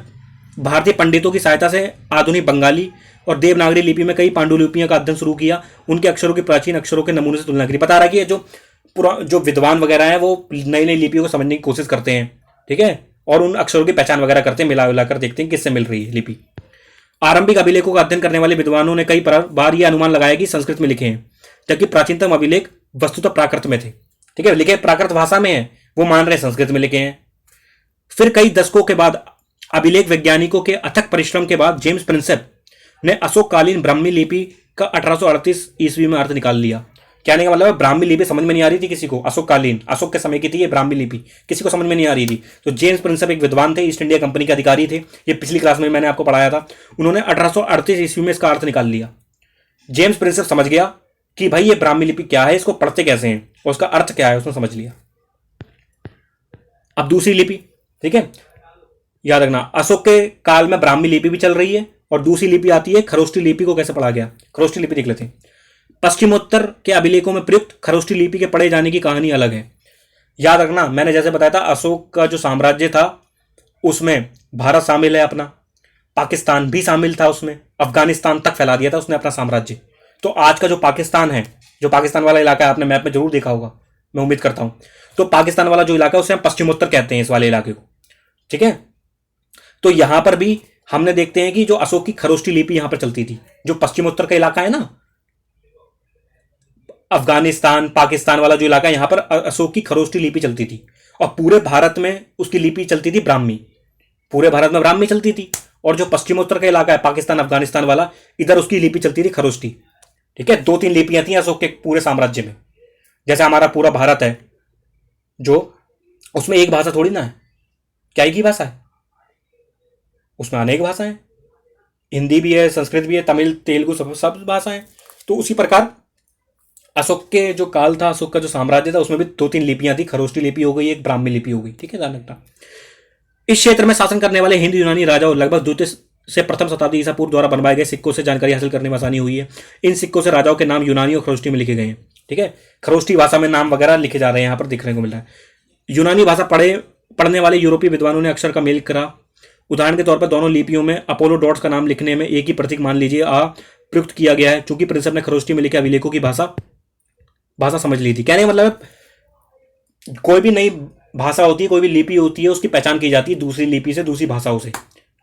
भारतीय पंडितों की सहायता से आधुनिक बंगाली और देवनागरी लिपि में कई पांडुलिपियों का अध्ययन शुरू किया। उनके अक्षरों की प्राचीन अक्षरों के नमूने से तुलना करी। बता रहा है कि ये जो विद्वान वगैरह हैं वो नई नई लिपियों को समझने की कोशिश करते हैं, ठीक है, और उन अक्षरों की पहचान वगैरह करते हैं, मिला मिलाकर देखते हैं किससे मिल रही है लिपि। आरंभिक अभिलेखों का अध्ययन करने वाले विद्वानों ने कई बार यह अनुमान लगाया कि संस्कृत में लिखे हैं, जबकि प्राचीनतम अभिलेख वस्तुतः प्राकृत में थे। ठीक है, लिखे प्राकृत भाषा में है, वो मान रहे संस्कृत में लिखे हैं। फिर कई दशकों के बाद अभिलेख वैज्ञानिकों के अथक परिश्रम के बाद जेम्स प्रिंसेप ने अशोककालीन ब्राह्मी लिपि का 1838 ईस्वी में अर्थ निकाल लिया। कहने का मतलब है ब्राह्मी लिपि समझ में नहीं आ रही थी किसी को, अशोककालीन, अशोक के समय की थी ये ब्राह्मी लिपि, किसी को समझ में नहीं आ रही थी। तो जेम्स प्रिंसेप एक विद्वान थे, ईस्ट इंडिया कंपनी के अधिकारी थे, ये पिछली क्लास में मैंने आपको पढ़ाया था। उन्होंने 1838 ईस्वी में इसका अर्थ निकाल लिया। जेम्स प्रिंसेप समझ गया कि भाई ये ब्राह्मी लिपि क्या है, इसको पढ़ते कैसे हैं और उसका अर्थ क्या है, उसने समझ लिया। अब दूसरी लिपि, ठीक है, याद रखना अशोक के काल में ब्राह्मी लिपि भी चल रही है और दूसरी लिपि आती है खरोष्टी लिपि। को कैसे पढ़ा गया, खरोष्टी लिपि देख लेते हैं। पश्चिमोत्तर के अभिलेखों में प्रयुक्त खरोष्टी लिपि के पढ़े जाने की कहानी अलग है। याद रखना मैंने जैसे बताया था अशोक का जो साम्राज्य था उसमें भारत शामिल है अपना, पाकिस्तान भी शामिल था उसमें, अफगानिस्तान तक फैला दिया था उसने अपना साम्राज्य। तो आज का जो पाकिस्तान है, जो पाकिस्तान वाला इलाका है, आपने मैप में जरूर देखा होगा, मैं उम्मीद करता हूं। तो पाकिस्तान वाला जो इलाका है उसे हम पश्चिमोत्तर कहते हैं इस वाले इलाके को, ठीक है। तो यहां पर भी हमने देखते हैं कि जो अशोक की खरोष्टी लिपि यहां पर चलती थी, जो पश्चिमोत्तर का इलाका है ना, अफगानिस्तान पाकिस्तान वाला जो इलाका है, यहां पर अशोक की खरोष्टी लिपि चलती थी। और पूरे भारत में उसकी लिपि चलती थी ब्राह्मी, पूरे भारत में ब्राह्मी चलती थी। और जो पश्चिमोत्तर का इलाका है पाकिस्तान अफगानिस्तान वाला, इधर उसकी लिपि चलती थी खरोष्टी। ठीक है, 2-3 लिपियां थी अशोक के पूरे साम्राज्य में। जैसे हमारा पूरा भारत है जो, उसमें एक भाषा थोड़ी ना है, क्या एक ही भाषा है, उसमें अनेक भाषाएं, हिंदी भी है, संस्कृत भी है, तमिल तेलुगु सब भाषाएं। तो उसी प्रकार अशोक के जो काल था, अशोक का जो साम्राज्य था, उसमें भी 2-3 लिपियां थी, खरोष्टी लिपि हो गई, एक ब्राह्मी लिपि हो गई। ठीक है, ध्यान रखना। इस क्षेत्र में शासन करने वाले हिंद यूनानी राजाओं लगभग द्वितीय से प्रथम शताब्दी ईसा पूर्व द्वारा बनवाए गए सिक्कों से जानकारी हासिल करने में आसानी हुई है। इन सिक्कों से राजाओं के नाम यूनानी और खरोष्टी में लिखे गए हैं। ठीक है, खरोष्टी भाषा में नाम वगैरह लिखे जा रहे हैं, यहाँ पर दिखने को मिल रहा है। यूनानी भाषा पढ़ने वाले यूरोपीय विद्वानों ने अक्षर का मेल करा। उदाहरण के तौर पर दोनों लिपियों में अपोलो डॉट्स का नाम लिखने में एक ही प्रतीक मान लीजिए आ प्रयुक्त किया गया है। चूंकि प्रिंसेप ने खरोष्टी में लिखे अभिलेखों की भाषा समझ ली थी। कहने का मतलब कोई भी नई भाषा होती है, कोई भी लिपि होती है, उसकी पहचान की जाती है दूसरी लिपि से, दूसरी भाषाओं से,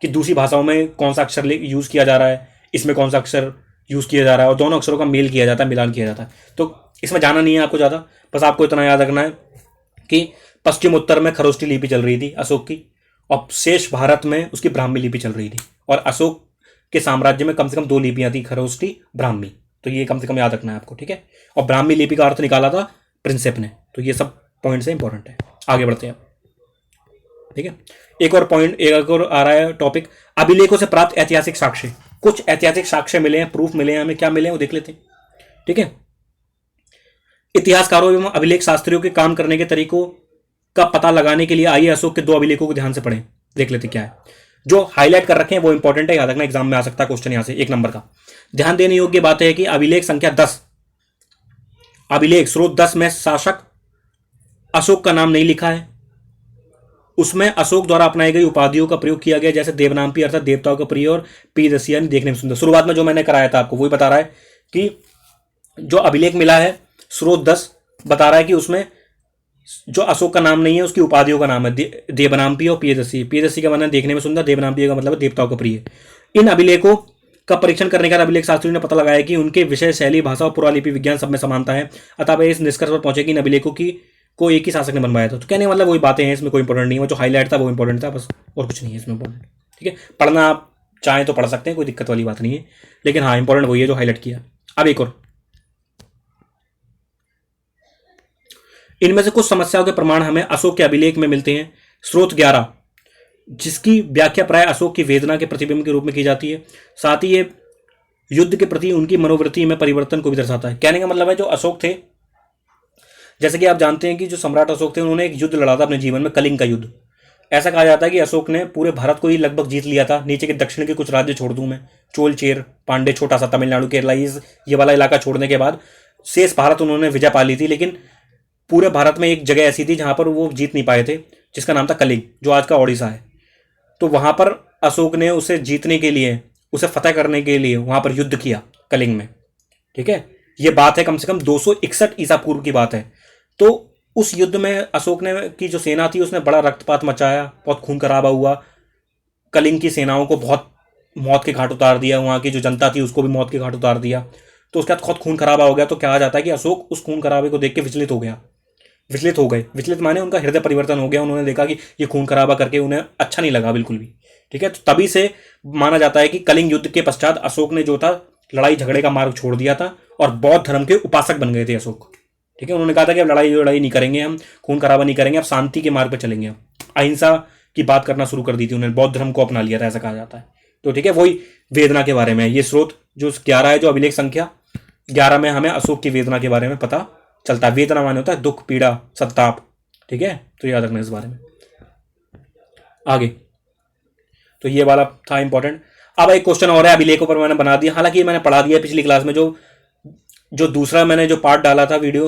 कि दूसरी भाषाओं में कौन सा अक्षर यूज किया जा रहा है, इसमें कौन सा अक्षर यूज किया जा रहा है, और दोनों अक्षरों का मेल किया जाता है, मिलान किया जाता है। तो इसमें जाना नहीं है आपको ज़्यादा, बस आपको इतना याद रखना है कि पश्चिम उत्तर में खरोष्टी लिपि चल रही थी अशोक की, और शेष भारत में उसकी ब्राह्मी लिपि चल रही थी। और अशोक के साम्राज्य में कम से कम 2 लिपियां थी, खरोष्टी ब्राह्मी। तो ये कम से कम याद रखना है आपको, ठीक है। और ब्राह्मी लिपि का अर्थ निकाला था प्रिंसेप ने। तो ये सब पॉइंट से इंपॉर्टेंट है। आगे बढ़ते हैं, ठीक है। एक और पॉइंट, एक और आ रहा है टॉपिक, अभिलेखों से प्राप्त ऐतिहासिक साक्ष्य। कुछ ऐतिहासिक साक्ष्य मिले हैं, प्रूफ मिले हैं, हमें क्या मिले हैं वो देख लेते हैं, ठीक है। इतिहासकारों एवं अभिलेख शास्त्रियों के काम करने के तरीकों का पता लगाने के लिए आइए अशोक के 2 अभिलेखों को ध्यान से पढ़ें, देख लेते क्या है। जो हाईलाइट कर रखे हैं वो इंपॉर्टेंट है, याद रखना, एग्जाम में आ सकता है क्वेश्चन यहां से 1 नंबर का। ध्यान देने योग्य बात है कि अभिलेख संख्या 10, अभिलेख स्रोत 10 में शासक अशोक का नाम नहीं लिखा है। उसमें अशोक द्वारा अपनाई गई उपाधियों का प्रयोग किया गया, जैसे देवनाम्पी अर्थात देवताओं का प्रिय और पीरसिया देखने में सुंदर। शुरुआत में जो मैंने कराया था आपको वही बता रहा है कि जो अभिलेख मिला है स्रोत 10 बता रहा है कि उसमें जो अशोक का नाम नहीं है उसकी उपाधियों का नाम है देवनाम्पी और पियदसी। पियदसी का मतलब देखने में सुंदर, देवनाम्पी का मतलब देवताओं का प्रिय। इन अभिलेखों का परीक्षण करने के बाद अभिलेख शास्त्रियों ने पता लगाया कि उनके विषय, शैली, भाषा और पुरालिपि विज्ञान सब में समानता है। अतः वे इस निष्कर्ष पर पहुंचे कि इन अभिलेखों को एक ही शासक ने बनवाया था। तो कहने मतलब वही बातें हैं, इसमें कोई इंपॉर्टेंट नहीं है, जो हाईलाइट था वो इंपॉर्टेंट था बस, और कुछ नहीं है इसमें इंपॉर्टेंट, ठीक है। पढ़ना आप चाहें तो पढ़ सकते हैं, कोई दिक्कत वाली बात नहीं है, लेकिन हाँ इंपॉर्टेंट वही है जो हाईलाइट किया। अब एक और, इनमें से कुछ समस्याओं के प्रमाण हमें अशोक के अभिलेख में मिलते हैं। स्रोत 11, जिसकी व्याख्या प्राय अशोक की वेदना के प्रतिबिंब के रूप में की जाती है। साथ ही ये युद्ध के प्रति उनकी मनोवृत्ति में परिवर्तन को भी दर्शाता है। कहने का मतलब है जो अशोक थे, जैसे कि आप जानते हैं कि जो सम्राट अशोक थे उन्होंने एक युद्ध लड़ा था अपने जीवन में, कलिंग का युद्ध। ऐसा कहा जाता है कि अशोक ने पूरे भारत को ही लगभग जीत लिया था, नीचे के दक्षिण के कुछ राज्य छोड़ दूं मैं, चोल, चेर, पांडे, छोटा सा तमिलनाडु, केरला, ये वाला इलाका छोड़ने के बाद शेष भारत उन्होंने विजय पा ली थी। लेकिन पूरे भारत में एक जगह ऐसी थी जहां पर वो जीत नहीं पाए थे, जिसका नाम था कलिंग, जो आज का ओडिशा है। तो वहां पर अशोक ने उसे जीतने के लिए, उसे फतेह करने के लिए वहां पर युद्ध किया कलिंग में। ठीक है, ये बात है कम से कम 261 ईसा पूर्व की बात है। तो उस युद्ध में अशोक ने की जो सेना थी उसने बड़ा रक्तपात मचाया, बहुत खून खराबा हुआ, कलिंग की सेनाओं को बहुत मौत के घाट उतार दिया, वहां की जो जनता थी उसको भी मौत के घाट उतार दिया। तो उसके बाद बहुत खून खराबा हो गया। तो कहा जाता है कि अशोक उस खून खराबे को देख के विचलित हो गया, विचलित हो गए। विचलित माने उनका हृदय परिवर्तन हो गया, उन्होंने देखा कि ये खून खराबा करके उन्हें अच्छा नहीं लगा बिल्कुल भी। ठीक है, तो तभी से माना जाता है कि कलिंग युद्ध के पश्चात अशोक ने जो था लड़ाई झगड़े का मार्ग छोड़ दिया था और बौद्ध धर्म के उपासक बन गए थे अशोक। ठीक है, उन्होंने कहा था कि अब लड़ाई नहीं करेंगे, हम खून खराबा नहीं करेंगे, अब शांति के मार्ग पर चलेंगे, अब अहिंसा की बात करना शुरू कर दी थी उन्होंने, बौद्ध धर्म को अपना लिया था, ऐसा कहा जाता है। तो ठीक है, वही वेदना के बारे में ये स्रोत जो 11 है, जो अभिलेख संख्या 11 में हमें अशोक की वेदना के बारे में पता चलता है। वेदना माने होता है दुख, पीड़ा, संताप। ठीक है, तो याद रखना इस बारे में। आगे तो ये वाला था इंपॉर्टेंट। अब एक क्वेश्चन और है, अभिलेखों पर मैंने बना दिया, हालांकि ये मैंने पढ़ा दिया पिछली क्लास में। जो जो दूसरा मैंने जो पार्ट डाला था, वीडियो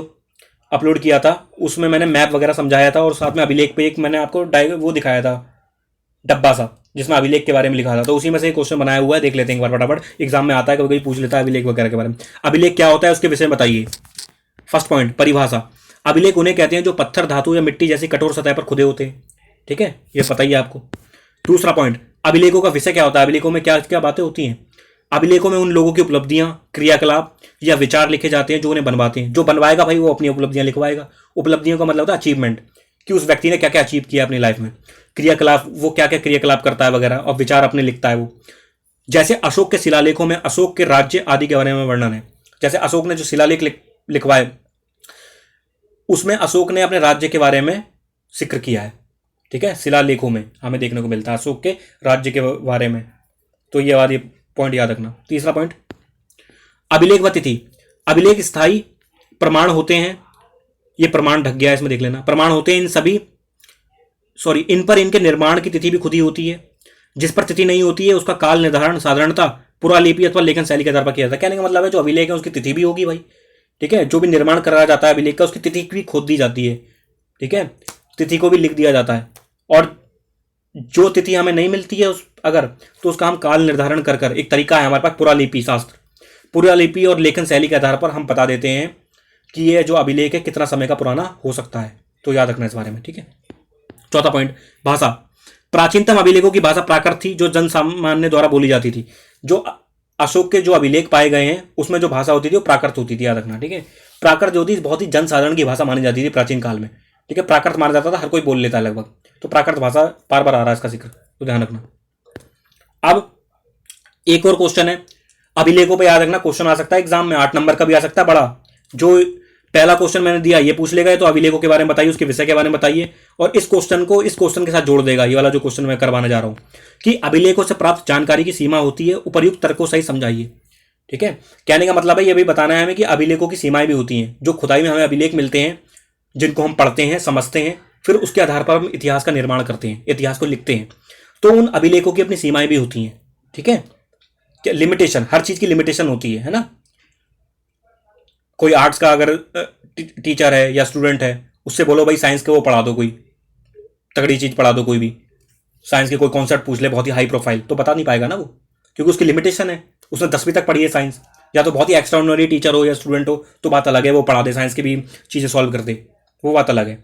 अपलोड किया था, उसमें मैंने मैप वगैरह समझाया था और साथ में अभिलेख पे एक मैंने आपको वो दिखाया था डब्बा सा, जिसमें अभिलेख के बारे में लिखा था। तो उसी में से एक क्वेश्चन बनाया हुआ है, देख लेते हैं एक बार फटाफट, एग्जाम में आता है, कभी कोई पूछ लेता है अभिलेख वगैरह के बारे में। अभिलेख क्या होता है उसके विषय में बताइए। फर्स्ट पॉइंट, परिभाषा। अभिलेख उन्हें कहते हैं जो पत्थर, धातु या मिट्टी जैसी कठोर सतह पर खुदे होते हैं। ठीक है, ये पता ही है आपको। दूसरा पॉइंट, अभिलेखों का विषय क्या होता है, अभिलेखों में क्या क्या बातें होती हैं। अभिलेखों में उन लोगों की उपलब्धियां, क्रियाकलाप या विचार लिखे जाते हैं जो उन्हें बनवाते हैं। जो बनवाएगा भाई वो अपनी उपलब्धियां लिखवाएगा। उपलब्धियों का मतलब होता है अचीवमेंट, कि उस व्यक्ति ने क्या क्या अचीव किया अपनी लाइफ में। क्रियाकलाप, वो क्या क्या क्रियाकलाप करता है वगैरह, और विचार अपने लिखता है वो। जैसे अशोक के शिलालेखों में अशोक के राज्य आदि के बारे में वर्णन है। जैसे अशोक ने जो शिलालेख लिखवाए उसमें अशोक ने अपने राज्य के बारे में जिक्र किया है। ठीक है, शिलालेखों में हमें देखने को मिलता है अशोक के राज्य के बारे में। तो ये वाली पॉइंट याद रखना। तीसरा पॉइंट, अभिलेख व तिथि। अभिलेख स्थायी प्रमाण होते हैं। ये प्रमाण ढक गया है, इसमें देख लेना। प्रमाण होते हैं इन सभी, इन पर इनके निर्माण की तिथि भी खुद ही होती है। जिस पर तिथि नहीं होती है उसका काल निर्धारण साधारणतः पुरालिपि अथवा लेखन शैली के आधार पर किया जाता है। कहने का मतलब है जो अभिलेख है उसकी तिथि भी होगी भाई। ठीक है, जो भी निर्माण कराया जाता है अभिलेख का उसकी तिथि भी खोद दी जाती है। ठीक है, तिथि को भी लिख दिया जाता है। और जो तिथि हमें नहीं मिलती है उस अगर, तो उसका हम काल निर्धारण कर कर, एक तरीका है हमारे पास पुरालिपि शास्त्र, पुरालिपि और लेखन शैली के आधार पर हम बता देते हैं कि ये जो अभिलेख है कितना समय का पुराना हो सकता है। तो याद रखना इस बारे में। ठीक है, चौथा पॉइंट, भाषा। प्राचीनतम अभिलेखों की भाषा प्राकृत थी, जो जन सामान्य द्वारा बोली जाती थी। जो अशोक के जो अभिलेख पाए गए हैं उसमें जो भाषा होती थी वो प्राकृत होती थी, याद रखना। ठीक है, प्राकृत जो होती बहुत ही जनसाधारण की भाषा मानी जाती थी प्राचीन काल में। ठीक है, प्राकृत माना जाता था, हर कोई बोल लेता है लगभग। तो प्राकृत भाषा बार बार आ रहा है इसका जिक्र, तो ध्यान रखना। अब एक और क्वेश्चन है अभिलेखों पे, याद रखना क्वेश्चन आ सकता है एग्जाम में, 8 नंबर का भी आ सकता है बड़ा। जो पहला क्वेश्चन मैंने दिया ये पूछ लेगा, तो अभिलेखों के बारे में बताइए, उसके विषय के बारे में बताइए, और इस क्वेश्चन को इस क्वेश्चन के साथ जोड़ देगा। ये वाला जो क्वेश्चन मैं करवाने जा रहा हूं कि अभिलेखों से प्राप्त जानकारी की सीमा होती है, उपर्युक्त तर्कों सही समझाइए। ठीक है, कहने का मतलब है ये भी बताना है हमें कि अभिलेखों की सीमाएं भी होती हैं। जो खुदाई में हमें अभिलेख मिलते हैं जिनको हम पढ़ते हैं, समझते हैं, फिर उसके आधार पर हम इतिहास का निर्माण करते हैं, इतिहास को लिखते हैं। तो उन अभिलेखों की अपनी सीमाएं भी होती हैं। ठीक है, लिमिटेशन, हर चीज की लिमिटेशन होती है ना। कोई आर्ट्स का अगर टीचर है या स्टूडेंट है, उससे बोलो भाई साइंस के वो पढ़ा दो, कोई तगड़ी चीज पढ़ा दो, कोई भी साइंस के कोई कॉन्सेप्ट पूछ ले बहुत ही हाई प्रोफाइल, तो बता नहीं पाएगा ना वो, क्योंकि उसकी लिमिटेशन है। उसने 10वीं तक पढ़ी है साइंस, या तो बहुत ही एक्स्ट्राऑर्डिनरी टीचर हो या स्टूडेंट हो तो बात अलग है, वो पढ़ा दे, साइंस की भी चीजें सॉल्व कर दे, वो बात अलग है।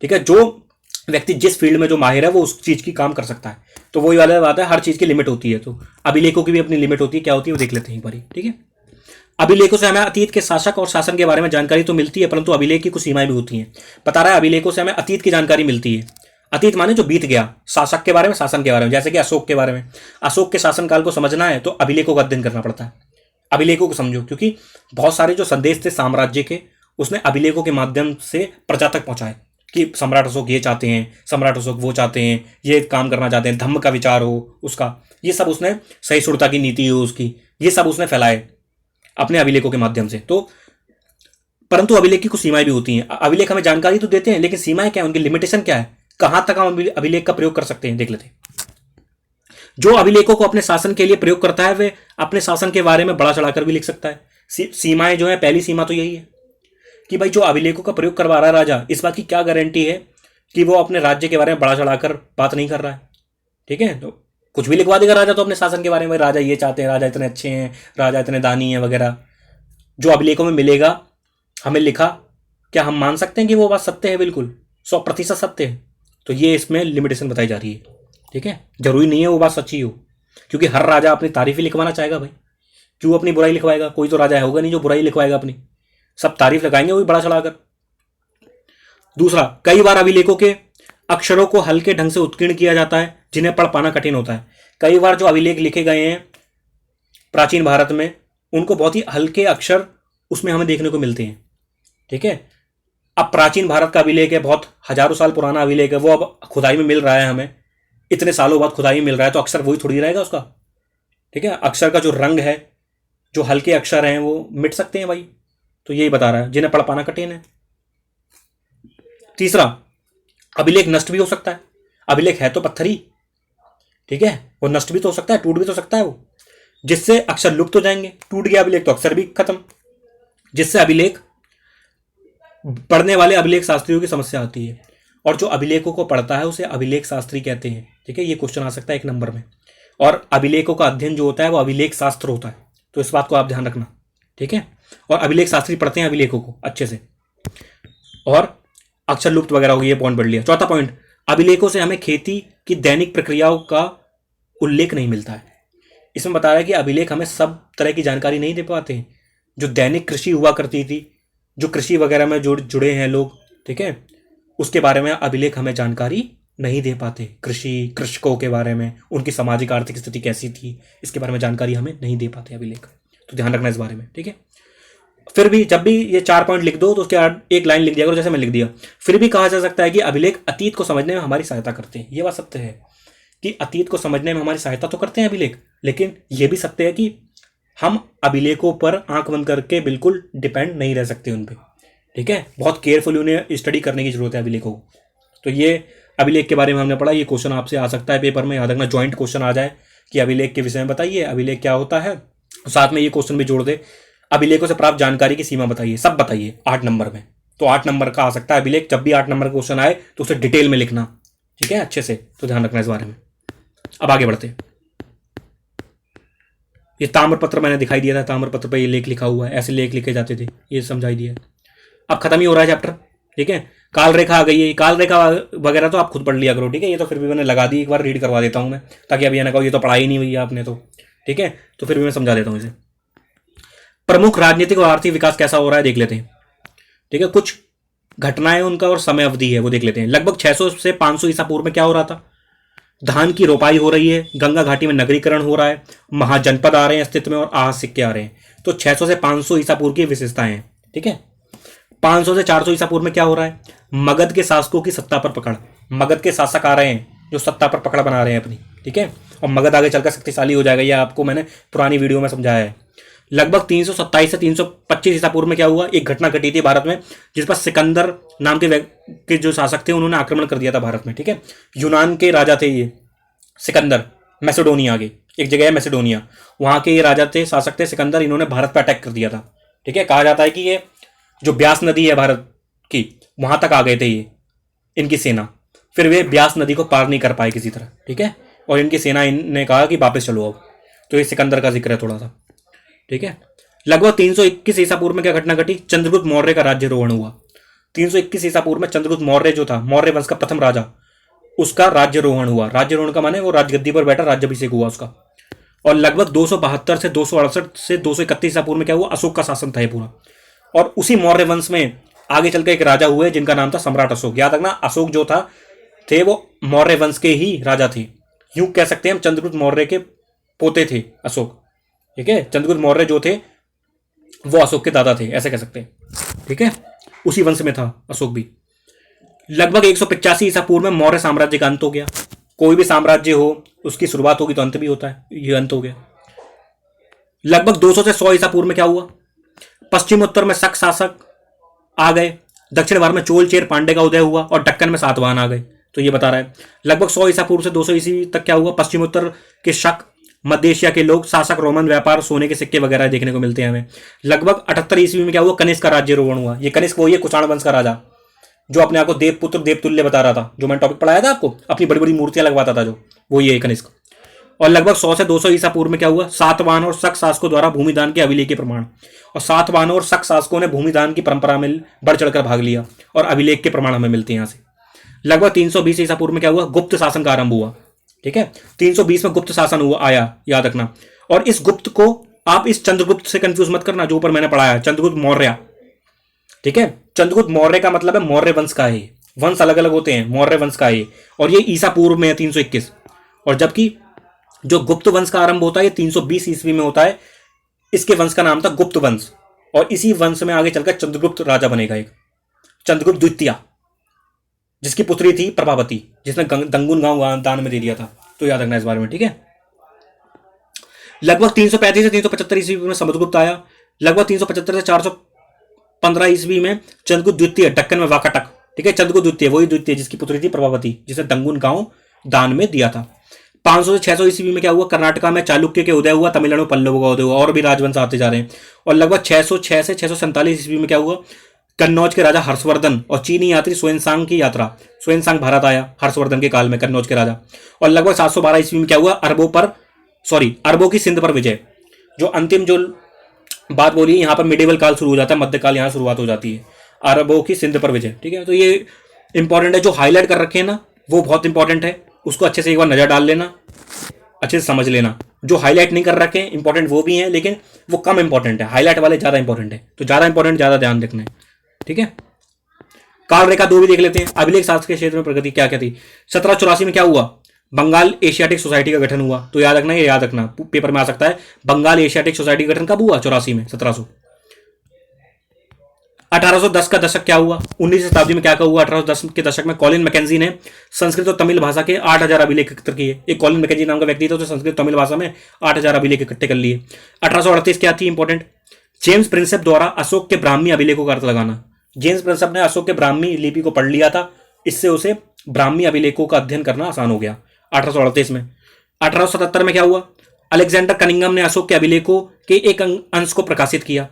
ठीक है, जो व्यक्ति जिस फील्ड में जो माहिर है वो उस चीज की काम कर सकता है। तो वही वाला बात है, हर चीज की लिमिट होती है। तो अभिलेखों की भी अपनी लिमिट होती है, क्या होती है वो देख लेते हैं एक बार। ठीक है, अभिलेखों से हमें अतीत के शासक और शासन के बारे में जानकारी तो मिलती है, परंतु अभिलेख की कुछ सीमाएं भी होती हैं। बता रहा है अभिलेखों से हमें अतीत की जानकारी मिलती है। अतीत माने जो बीत गया, शासक के बारे में, शासन के बारे में, जैसे कि अशोक के बारे में। अशोक के शासनकाल को समझना है तो अभिलेखों का अध्ययन करना पड़ता है। अभिलेखों को समझो, क्योंकि बहुत सारे जो संदेश थे साम्राज्य के उसने अभिलेखों के माध्यम से प्रजा तक पहुंचाए कि सम्राट अशोक ये चाहते हैं, सम्राट अशोक वो चाहते हैं, ये काम करना चाहते हैं, धम्म का विचार हो उसका, ये सब उसने, सहिष्णुता की नीति हो उसकी, ये सब उसने फैलाए अपने अभिलेखों के माध्यम से। तो परंतु अभिलेख की कुछ सीमाएं भी होती हैं। अभिलेख हमें जानकारी तो देते हैं, लेकिन सीमाएं क्या है, उनकी लिमिटेशन क्या है, कहां तक हम अभिलेख का प्रयोग कर सकते हैं, देख लेते हैं। जो अभिलेखों को अपने शासन के लिए प्रयोग करता है वे अपने शासन के बारे में बड़ा चढ़ाकर भी लिख सकता है। सीमाएं जो है, पहली सीमा तो यही है कि भाई जो अभिलेखों का प्रयोग करवा रहा है राजा, इस बात की क्या गारंटी है कि वो अपने राज्य के बारे में बढ़ा चढ़ाकर बात नहीं कर रहा है। ठीक है, तो कुछ भी लिखवा देगा राजा तो अपने शासन के बारे में, राजा ये चाहते हैं, राजा इतने अच्छे हैं, राजा इतने दानी हैं वगैरह। जो अभिलेखों में मिलेगा हमें लिखा, क्या हम मान सकते हैं कि वो बात सत्य है? बिल्कुल 100% सत्य है। तो ये इसमें लिमिटेशन बताई जा रही है। ठीक है, जरूरी नहीं है वो बात सच्ची हो, क्योंकि हर राजा अपनी तारीफ ही लिखवाना चाहेगा भाई। क्यों अपनी बुराई लिखवाएगा? कोई तो राजा होगा नहीं जो बुराई लिखवाएगा अपनी, सब तारीफ लगाएंगे वही बड़ा चढ़ाकर। दूसरा, कई बार अभिलेखों के अक्षरों को हल्के ढंग से उत्कीर्ण किया जाता है जिन्हें पढ़ पाना कठिन होता है। कई बार जो अभिलेख लिखे गए हैं प्राचीन भारत में, उनको बहुत ही हल्के अक्षर उसमें हमें देखने को मिलते हैं। ठीक है, अब प्राचीन भारत का अभिलेख है, बहुत हजारों साल पुराना अभिलेख है, वो अब खुदाई में मिल रहा है, हमें इतने सालों बाद खुदाई में मिल रहा है, तो अक्षर वही थोड़ी रहेगा उसका। ठीक है, अक्षर का जो रंग है, जो हल्के अक्षर हैं वो मिट सकते हैं भाई। तो यही बता रहा है जिन्हें पढ़ पाना कठिन है। तीसरा, अभिलेख नष्ट भी हो सकता है। अभिलेख है तो पत्थर ही, ठीक है, वो नष्ट भी तो हो सकता है, टूट भी तो सकता है वो, जिससे अक्षर लुप्त हो जाएंगे। टूट गया अभिलेख तो अक्षर भी खत्म, जिससे अभिलेख पढ़ने वाले अभिलेख शास्त्रियों की समस्या आती है। और जो अभिलेखों को पढ़ता है उसे अभिलेख शास्त्री कहते हैं। ठीक है, ये क्वेश्चन आ सकता है 1 नंबर में। और अभिलेखों का अध्ययन जो होता है वो अभिलेख शास्त्र होता है, तो इस बात को आप ध्यान रखना। ठीक है, और अभिलेख शास्त्री पढ़ते हैं अभिलेखों को अच्छे से, और अक्षर लुप्त वगैरह हो गई, ये पॉइंट पढ़ लिया। चौथा पॉइंट, अभिलेखों से हमें खेती की दैनिक प्रक्रियाओं का उल्लेख नहीं मिलता है। इसमें बता रहा है कि अभिलेख हमें सब तरह की जानकारी नहीं दे पाते हैं। जो दैनिक कृषि हुआ करती थी, जो कृषि वगैरह में जुड़े हैं लोग, ठीक है, उसके बारे में अभिलेख हमें जानकारी नहीं दे पाते। कृषकों के बारे में, उनकी सामाजिक आर्थिक स्थिति कैसी थी, इसके बारे में जानकारी हमें नहीं दे पाते अभिलेख। तो ध्यान रखना इस बारे में। ठीक है, फिर भी जब भी ये 4 पॉइंट लिख दो तो उसके बाद एक लाइन लिख दिया करो, जैसे मैं लिख दिया। फिर भी कहा जा सकता है कि अभिलेख अतीत को समझने में हमारी सहायता करते हैं। ये बात सत्य है कि अतीत को समझने में हमारी सहायता तो करते हैं अभिलेख, लेकिन यह भी सत्य है कि हम अभिलेखों पर आंख बंद करके बिल्कुल डिपेंड नहीं रह सकते उन पर। ठीक है, बहुत केयरफुली उन्हें स्टडी करने की जरूरत है अभिलेखों को। तो ये अभिलेख के बारे में हमने पढ़ा। ये क्वेश्चन आपसे आ सकता है पेपर में, याद रखना। ज्वाइंट क्वेश्चन आ जाए कि अभिलेख के विषय में बताइए, अभिलेख क्या होता है, साथ में ये क्वेश्चन भी जोड़ दे, अभिलेखों से प्राप्त जानकारी की सीमा बताइए, सब बताइए 8 नंबर में। तो 8 नंबर का आ सकता है अभिलेख। जब भी 8 नंबर का क्वेश्चन आए तो उसे डिटेल में लिखना, ठीक है, अच्छे से। तो ध्यान रखना इस बारे में। अब आगे बढ़ते हैं। ये ताम्रपत्र मैंने दिखाई दिया था, ताम्रपत्र पर ये लेख लिखा हुआ है, ऐसे लेख लिखे जाते थे, ये समझाई दिया। अब खत्म ही हो रहा है चैप्टर। ठीक है, काल रेखा आ गई है। काल रेखा वगैरह तो आप खुद पढ़ लिया करो। ठीक है, ये तो फिर भी मैंने लगा दी, एक बार रीड करवा देता हूँ मैं, ताकि अभी ना कहो ये तो पढ़ाई नहीं हुई आपने तो। ठीक है, तो फिर भी मैं समझा देता हूँ इसे। प्रमुख राजनीतिक और आर्थिक विकास कैसा हो रहा है देख लेते हैं। ठीक है, कुछ घटनाएं उनका और समय अवधि है वो देख लेते हैं। लगभग 600 से 500 ईसा पूर्व में क्या हो रहा था? धान की रोपाई हो रही है, गंगा घाटी में नगरीकरण हो रहा है, महाजनपद आ रहे हैं अस्तित्व में और आहत सिक्के आ रहे हैं। तो 600 से 500 ईसा पूर्व की विशेषताएं हैं। ठीक है, 500 से 400 ईसा पूर्व में क्या हो रहा है? मगध के शासकों की सत्ता पर पकड़। मगध के शासक आ रहे हैं जो सत्ता पर पकड़ बना रहे हैं अपनी। ठीक है, और मगध आगे चलकर शक्तिशाली हो जाएगा, यह आपको मैंने पुरानी वीडियो में समझाया है। लगभग 327 से 325 ईसा पूर्व में क्या हुआ? एक घटना घटी थी भारत में, जिस पर सिकंदर नाम के जो शासक थे उन्होंने आक्रमण कर दिया था भारत में। ठीक है, यूनान के राजा थे ये सिकंदर, मैसेडोनिया के, एक जगह है मैसेडोनिया, वहां के ये राजा थे, शासक थे सिकंदर। इन्होंने भारत पर अटैक कर दिया था। ठीक है, कहा जाता है कि ये जो ब्यास नदी है भारत की, वहां तक आ गए थे ये, इनकी सेना। फिर वे ब्यास नदी को पार नहीं कर पाए किसी तरह। ठीक है, और इनकी सेना ने कहा कि वापस चलो अब। तो ये सिकंदर का जिक्र है थोड़ा सा। ठीक है, लगभग 321 ईसा पूर्व में क्या घटना घटी? चंद्रगुप्त मौर्य का राज्यरोहण हुआ। 321 ईसा पूर्व में चंद्रगुप्त मौर्य जो था, मौर्य वंश का प्रथम राजा, उसका राज्यरोहण हुआ। राज्यरोहण का माने वो राजगद्दी पर बैठा, राज्याभिषेक हुआ उसका। और लगभग 272 से 268 से 231 ईसा पूर्व में क्या हुआ? अशोक का शासन था ये पूरा। और उसी मौर्य वंश में आगे चलकर एक राजा हुए जिनका नाम था सम्राट अशोक। याद रखना, अशोक जो था थे वो मौर्य वंश के ही राजा थे। यूं कह सकते हैं हम चंद्रगुप्त मौर्य के पोते थे अशोक। ठीक है, चंद्रगुप्त मौर्य जो थे वो अशोक के दादा थे, ऐसे कह सकते हैं। ठीक है, उसी वंश में था अशोक भी। लगभग 185 ईसा पूर्व में मौर्य साम्राज्य का अंत हो गया। कोई भी साम्राज्य हो उसकी शुरुआत होगी तो अंत भी होता है, ये अंत हो गया। लगभग 200 से 100 ईसा पूर्व में क्या हुआ? पश्चिम उत्तर में शक शासक आ गए, दक्षिण भारत में चोल चेर पांडे का उदय हुआ और दक्कन में सातवाहन आ गए। तो ये बता रहा है। लगभग 100 ईसा पूर्व से 200 ईसी तक क्या हुआ? पश्चिम उत्तर के शक मध्य एशिया के लोग, शासक, रोमन, व्यापार, सोने के सिक्के वगैरह देखने को मिलते हैं हमें। लगभग 78 ईस्वी में क्या हुआ, कनिष्क का राज्यरोहण हुआ। ये कनिष्क वही है कुषाण वंश का राजा, जो अपने आप को देवपुत्र देवतुल्य बता रहा था, जो मैंने टॉपिक पढ़ाया था आपको, अपनी बड़ी बड़ी मूर्तियां लगवाता था जो, वो ये कनिष्क। और लगभग 100 से 200 ईसा पूर्व में क्या हुआ, सातवाहनों और शक शासकों द्वारा भूमिदान के अभिलेख के प्रमाण। और सातवाहनों और शक शासकों ने भूमिदान की परंपरा में बढ़ चढ़कर भाग लिया और अभिलेख के प्रमाण हमें मिलते हैं यहाँ से। लगभग 320 ईसा पूर्व में क्या हुआ, गुप्त शासन का आरंभ हुआ। ठीक है, 320 में गुप्त शासन हुआ आया, याद रखना। और इस गुप्त को आप इस चंद्रगुप्त से कंफ्यूज मत करना, जो ऊपर मैंने पढ़ाया, चंद्रगुप्त मौर्य। ठीक है, चंद्रगुप्त मौर्य का मतलब है मौर्य वंश का है, वंश अलग अलग होते हैं, मौर्य वंश का है। और ये ईसा पूर्व में है 321, और जबकि जो गुप्त वंश का आरंभ होता है ये 320 ईस्वी में होता है। इसके वंश का नाम था गुप्त वंश, और इसी वंश में आगे चलकर चंद्रगुप्त राजा बनेगा एक, चंद्रगुप्त द्वितीय, जिसकी पुत्री थी प्रभावती, जिसने दंगुन गांव दान में दे दिया था। तो याद रखना इस बारे में। ठीक है, लगभग 335 से 375 ईस्वी में समुद्रगुप्त आया। लगभग 375 से 415 ईस्वी में चंद्रगुप्त द्वितीय, दक्कन में वाकाटक। ठीक है, चंद्रगुप्त द्वितीय वही द्वितीय जिसकी पुत्री थी प्रभावती, जिसे दंगुन गांव दान में दिया था। 500 से 600 ईस्वी में क्या हुआ, कर्नाटका में चालुक्य के उदय हुआ, तमिलनाडु में पल्लवों का उदय हुआ, और भी राजवंश आते जा रहे हैं। और लगभग 606 से 647 ईस्वी में क्या हुआ, कन्नौज के राजा हर्षवर्धन और चीनी यात्री सुएनसांग की यात्रा, सुएनसांग भारत आया हर्षवर्धन के काल में, कन्नौज के राजा। और लगभग 712 ईस्वी में क्या हुआ, अरबों की सिंध पर विजय। जो अंतिम जो बात बोली, यहां पर मिडिवल काल शुरू हो जाता है, मध्यकाल यहां शुरुआत हो जाती है, अरबों की सिंध पर विजय। ठीक है, तो ये इंपॉर्टेंट है, जो हाईलाइट कर रखे हैं ना वो बहुत इंपॉर्टेंट है, उसको अच्छे से एक बार नजर डाल लेना, अच्छे से समझ लेना। जो हाईलाइट नहीं कर रखे हैं इंपॉर्टेंट वो भी हैं, लेकिन वो कम इंपॉर्टेंट है, हाईलाइट वाले ज्यादा इंपॉर्टेंट है, तो ज्यादा इंपॉर्टेंट ज्यादा ध्यान रखना है। ठीक है, काल रेखा 2 भी देख लेते हैं। अभिलेख शास्त्र के क्षेत्र में प्रगति क्या क्या थी। 1784 में क्या हुआ, बंगाल एशियाटिक सोसाइटी का गठन हुआ। तो याद रखना, ये याद रखना, पेपर में आ सकता है। बंगाल एशियाटिक सोसाइटी का गठन कब हुआ, 84 में, 1700। 1810 का दशक क्या हुआ, 19वीं शताब्दी में क्या क्या हुआ। 1810 के दशक में कॉलिन मैकेंजी ने संस्कृत और तमिल भाषा के 8000 अभिलेख एकत्र किए। एक कॉलिन मैकेंजी नाम का व्यक्ति था, उसने संस्कृत तमिल भाषा में 8000 अभिलेख इकट्ठे कर लिए। 1838 क्या थी इंपॉर्टेंट, जेम्स प्रिंसेप द्वारा अशोक के ब्राह्मी अभिलेखों का अर्थ लगाना। जेम्स प्रिंसेप ने अशोक के ब्राह्मी लिपि को पढ़ लिया था, इससे उसे ब्राह्मी अभिलेखों का अध्ययन करना आसान हो गया 1838 में। 1877 में क्या हुआ, अलेक्जेंडर कनिंगम ने अशोक के अभिलेखों के एक अंश को प्रकाशित किया।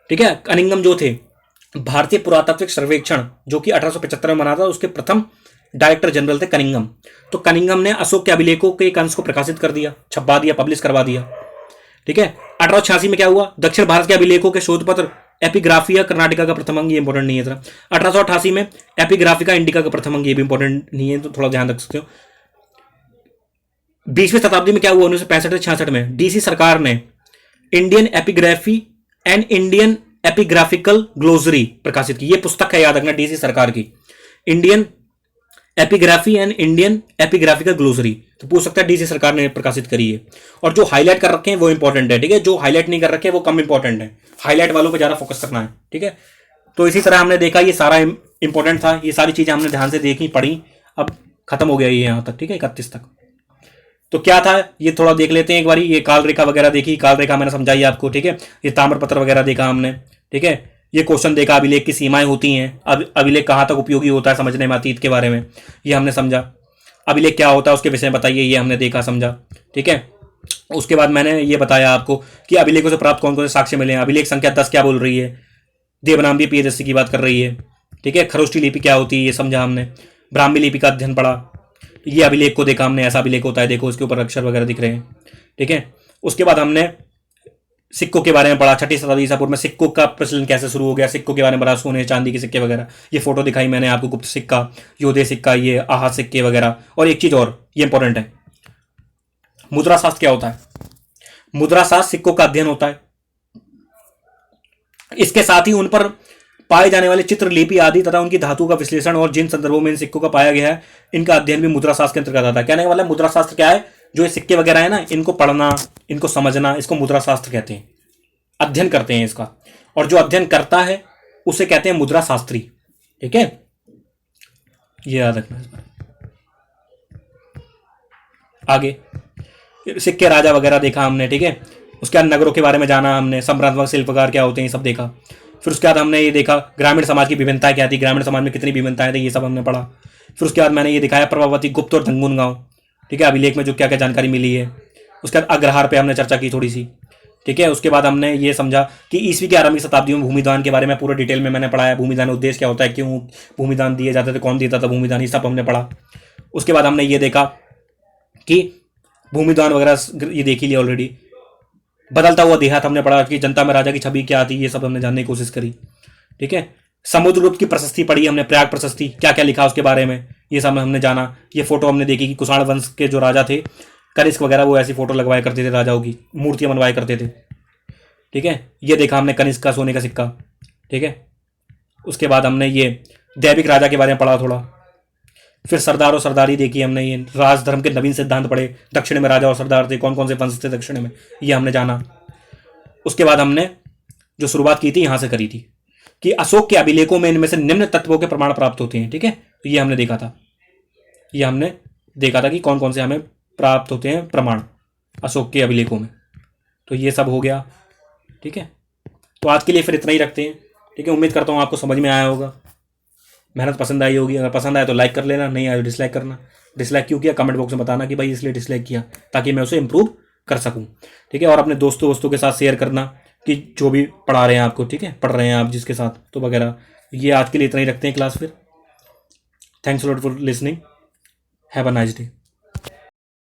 ठीक है, कनिंगम जो थे भारतीय पुरातात्विक सर्वेक्षण, जो कि 1875 में बना था, उसके प्रथम डायरेक्टर जनरल थे कनिंगम। तो कनिंगम ने अशोक के अभिलेखों के एक अंश को प्रकाशित कर दिया, छपवा दिया, पब्लिश करवा दिया। ठीक है, 1886 में क्या हुआ, दक्षिण भारत के अभिलेखों के शोध पत्र एपिग्राफिया कर्नाटका का प्रथम अंग, ये इंपॉर्टेंट नहीं है जरा। 1888 में एपिग्राफिका इंडिका का प्रथम अंग, ये भी इंपॉर्टेंट नहीं है, तो थोड़ा ध्यान रख सकते हो। 20वीं शताब्दी में क्या हुआ, 1965 से 66 में डीसी सरकार ने Indian epigraphy and Indian epigraphical glossary प्रकाशित की। ये पुस्तक है, याद रखना, डीसी सरकार की, Indian epigraphy and Indian epigraphical glossary. तो पूछ सकता है डीसी सरकार ने प्रकाशित करी है। और जो हाईलाइट कर रखे हैं वो इंपॉर्टेंट है। ठीक है, जो हाईलाइट नहीं कर रखे हैं वो कम इंपॉर्टेंट है, हाईलाइट वालों पर ज्यादा फोकस करना है। ठीक है, तो इसी तरह हमने देखा, ये सारा इंपॉर्टेंट था, ये सारी चीजें हमने ध्यान से देखी, पढ़ी, अब खत्म हो गया ये यहां तक। ठीक है, 31 तक। तो क्या था ये थोड़ा देख लेते हैं एक बारी। ये काल रेखा वगैरह देखी, काल रेखा मैंने समझाई आपको। ठीक है, ये ताम्रपत्र वगैरह देखा हमने। ठीक है, ये क्वेश्चन देखा, अभिलेख की सीमाएं होती हैं, अब अभिलेख कहाँ तक उपयोगी होता है समझने में, अतीत के बारे में ये हमने समझा। अभिलेख क्या होता है उसके विषय में बताइए, ये हमने देखा समझा। ठीक है, उसके बाद मैंने ये बताया आपको कि अभिलेखों से प्राप्त कौन कौन से साक्ष्य मिले हैं। अभिलेख संख्या 10 क्या बोल रही है, देवनागरी प्रियदर्शी की बात कर रही है। ठीक है, खरोष्ठी लिपि क्या होती है ये समझा हमने, ब्राह्मी लिपि का अध्ययन पढ़ा, ये अभिलेख को देखा हमने, ऐसा अभिलेख होता है, देखो इसके ऊपर अक्षर वगैरह दिख रहे हैं। ठीक है, उसके बाद हमने सिक्कों के बारे में पढ़ा। 6ठी शताब्दी ईसा पूर्व में सिक्कों का प्रचलन कैसे शुरू हो गया, सिक्कों के बारे में पढ़ा, सोने चांदी के सिक्के वगैरह। ये फोटो दिखाई मैंने आपको, गुप्त सिक्का, योधे सिक्का, ये आहा सिक्के वगैरह। और एक चीज और, ये इंपॉर्टेंट है, मुद्रा शास्त्र क्या होता है। मुद्रा शास्त्र सिक्कों का अध्ययन होता है, इसके साथ ही उन पर पाए जाने वाले चित्र, लिपि आदि तथा उनकी धातु का विश्लेषण और जिन संदर्भों में इन सिक्कों का पाया गया है, इनका अध्ययन भी मुद्रा शास्त्र के अंतर्गत आता है। कहने का मतलब मुद्रा शास्त्र क्या है, जो ये सिक्के वगैरह है ना, इनको पढ़ना, इनको समझना, इसको मुद्रा शास्त्र कहते हैं, अध्ययन करते हैं इसका। और जो अध्ययन करता है उसे कहते हैं मुद्रा शास्त्री। ठीक है, ये याद रखना इस बार। आगे सिक्के राजा वगैरह देखा हमने। ठीक है, उसके बाद नगरों के बारे में जाना हमने, संरचनात्मक शिल्पकार क्या होते हैं ये सब देखा। फिर उसके बाद हमने ये देखा ग्रामीण समाज की विभिन्नताएं क्या थी, ग्रामीण समाज में कितनी विभिन्नताएं थी, ये सब हमने पढ़ा। फिर उसके बाद मैंने ये दिखाया प्रभावती, गुप्त और दंगुन गांव। ठीक है, अभिलेख में जो क्या क्या जानकारी मिली है। उसके बाद अग्रहार पे हमने चर्चा की थोड़ी सी, ठीक है। उसके बाद हमने ये समझा कि ईस्वी की आरंभिक शताब्दी में भूमिदान के बारे में पूरा डिटेल में मैंने पढ़ा है। भूमिदान उद्देश्य क्या होता है, क्यों भूमिदान दिए जाते थे, कौन देता था भूमिदान, ये सब हमने पढ़ा। उसके बाद हमने ये देखा कि भूमिदान वगैरह ये देख ही लिया ऑलरेडी। बदलता हुआ देहात हमने पढ़ा कि जनता में राजा की छवि क्या आती, ये सब हमने जानने की कोशिश करी, ठीक है। समुद्रगुप्त की प्रशस्ति पढ़ी हमने, प्रयाग प्रशस्ति, क्या क्या लिखा उसके बारे में, ये सब हमने जाना। ये फोटो हमने देखी कि कुषाण वंश के जो राजा थे कनिष्क वगैरह, वो ऐसी फोटो लगवाया करते थे, राजाओं की मूर्तियां बनवाया करते थे, ठीक है। ये देखा हमने कनिष्क का सोने का सिक्का, ठीक है। उसके बाद हमने ये दैविक राजा के बारे में पढ़ा थोड़ा। फिर सरदार और सरदारी देखी हमने, ये राजधर्म के नवीन सिद्धांत पढ़े, दक्षिण में राजा और सरदार थे, कौन कौन से वंश थे दक्षिण में, ये हमने जाना। उसके बाद हमने जो शुरुआत की थी यहां से करी थी कि अशोक के अभिलेखों में इनमें से निम्न तत्वों के प्रमाण प्राप्त होते हैं, ठीक है। तो ये हमने देखा था, ये हमने देखा था कि कौन कौन से हमें प्राप्त होते हैं प्रमाण अशोक के अभिलेखों में। तो ये सब हो गया, ठीक है। तो आज के लिए फिर इतना ही रखते हैं, ठीक है। उम्मीद करता हूँ आपको समझ में आया होगा, मेहनत पसंद आई होगी। अगर पसंद आया तो लाइक कर लेना, नहीं आया तो डिसलाइक करना। डिसलाइक क्यों किया कमेंट बॉक्स में बताना कि भाई इसलिए डिसलाइक किया, ताकि मैं उसे इंप्रूव कर सकूँ, ठीक है। और अपने दोस्तों वोस्तों के साथ शेयर करना कि जो भी पढ़ा रहे हैं आपको, ठीक है, पढ़ रहे हैं आप जिसके साथ, तो वगैरह। ये आज के लिए इतना ही रखते हैं क्लास फिर। Thanks lot for listening, have a nice day.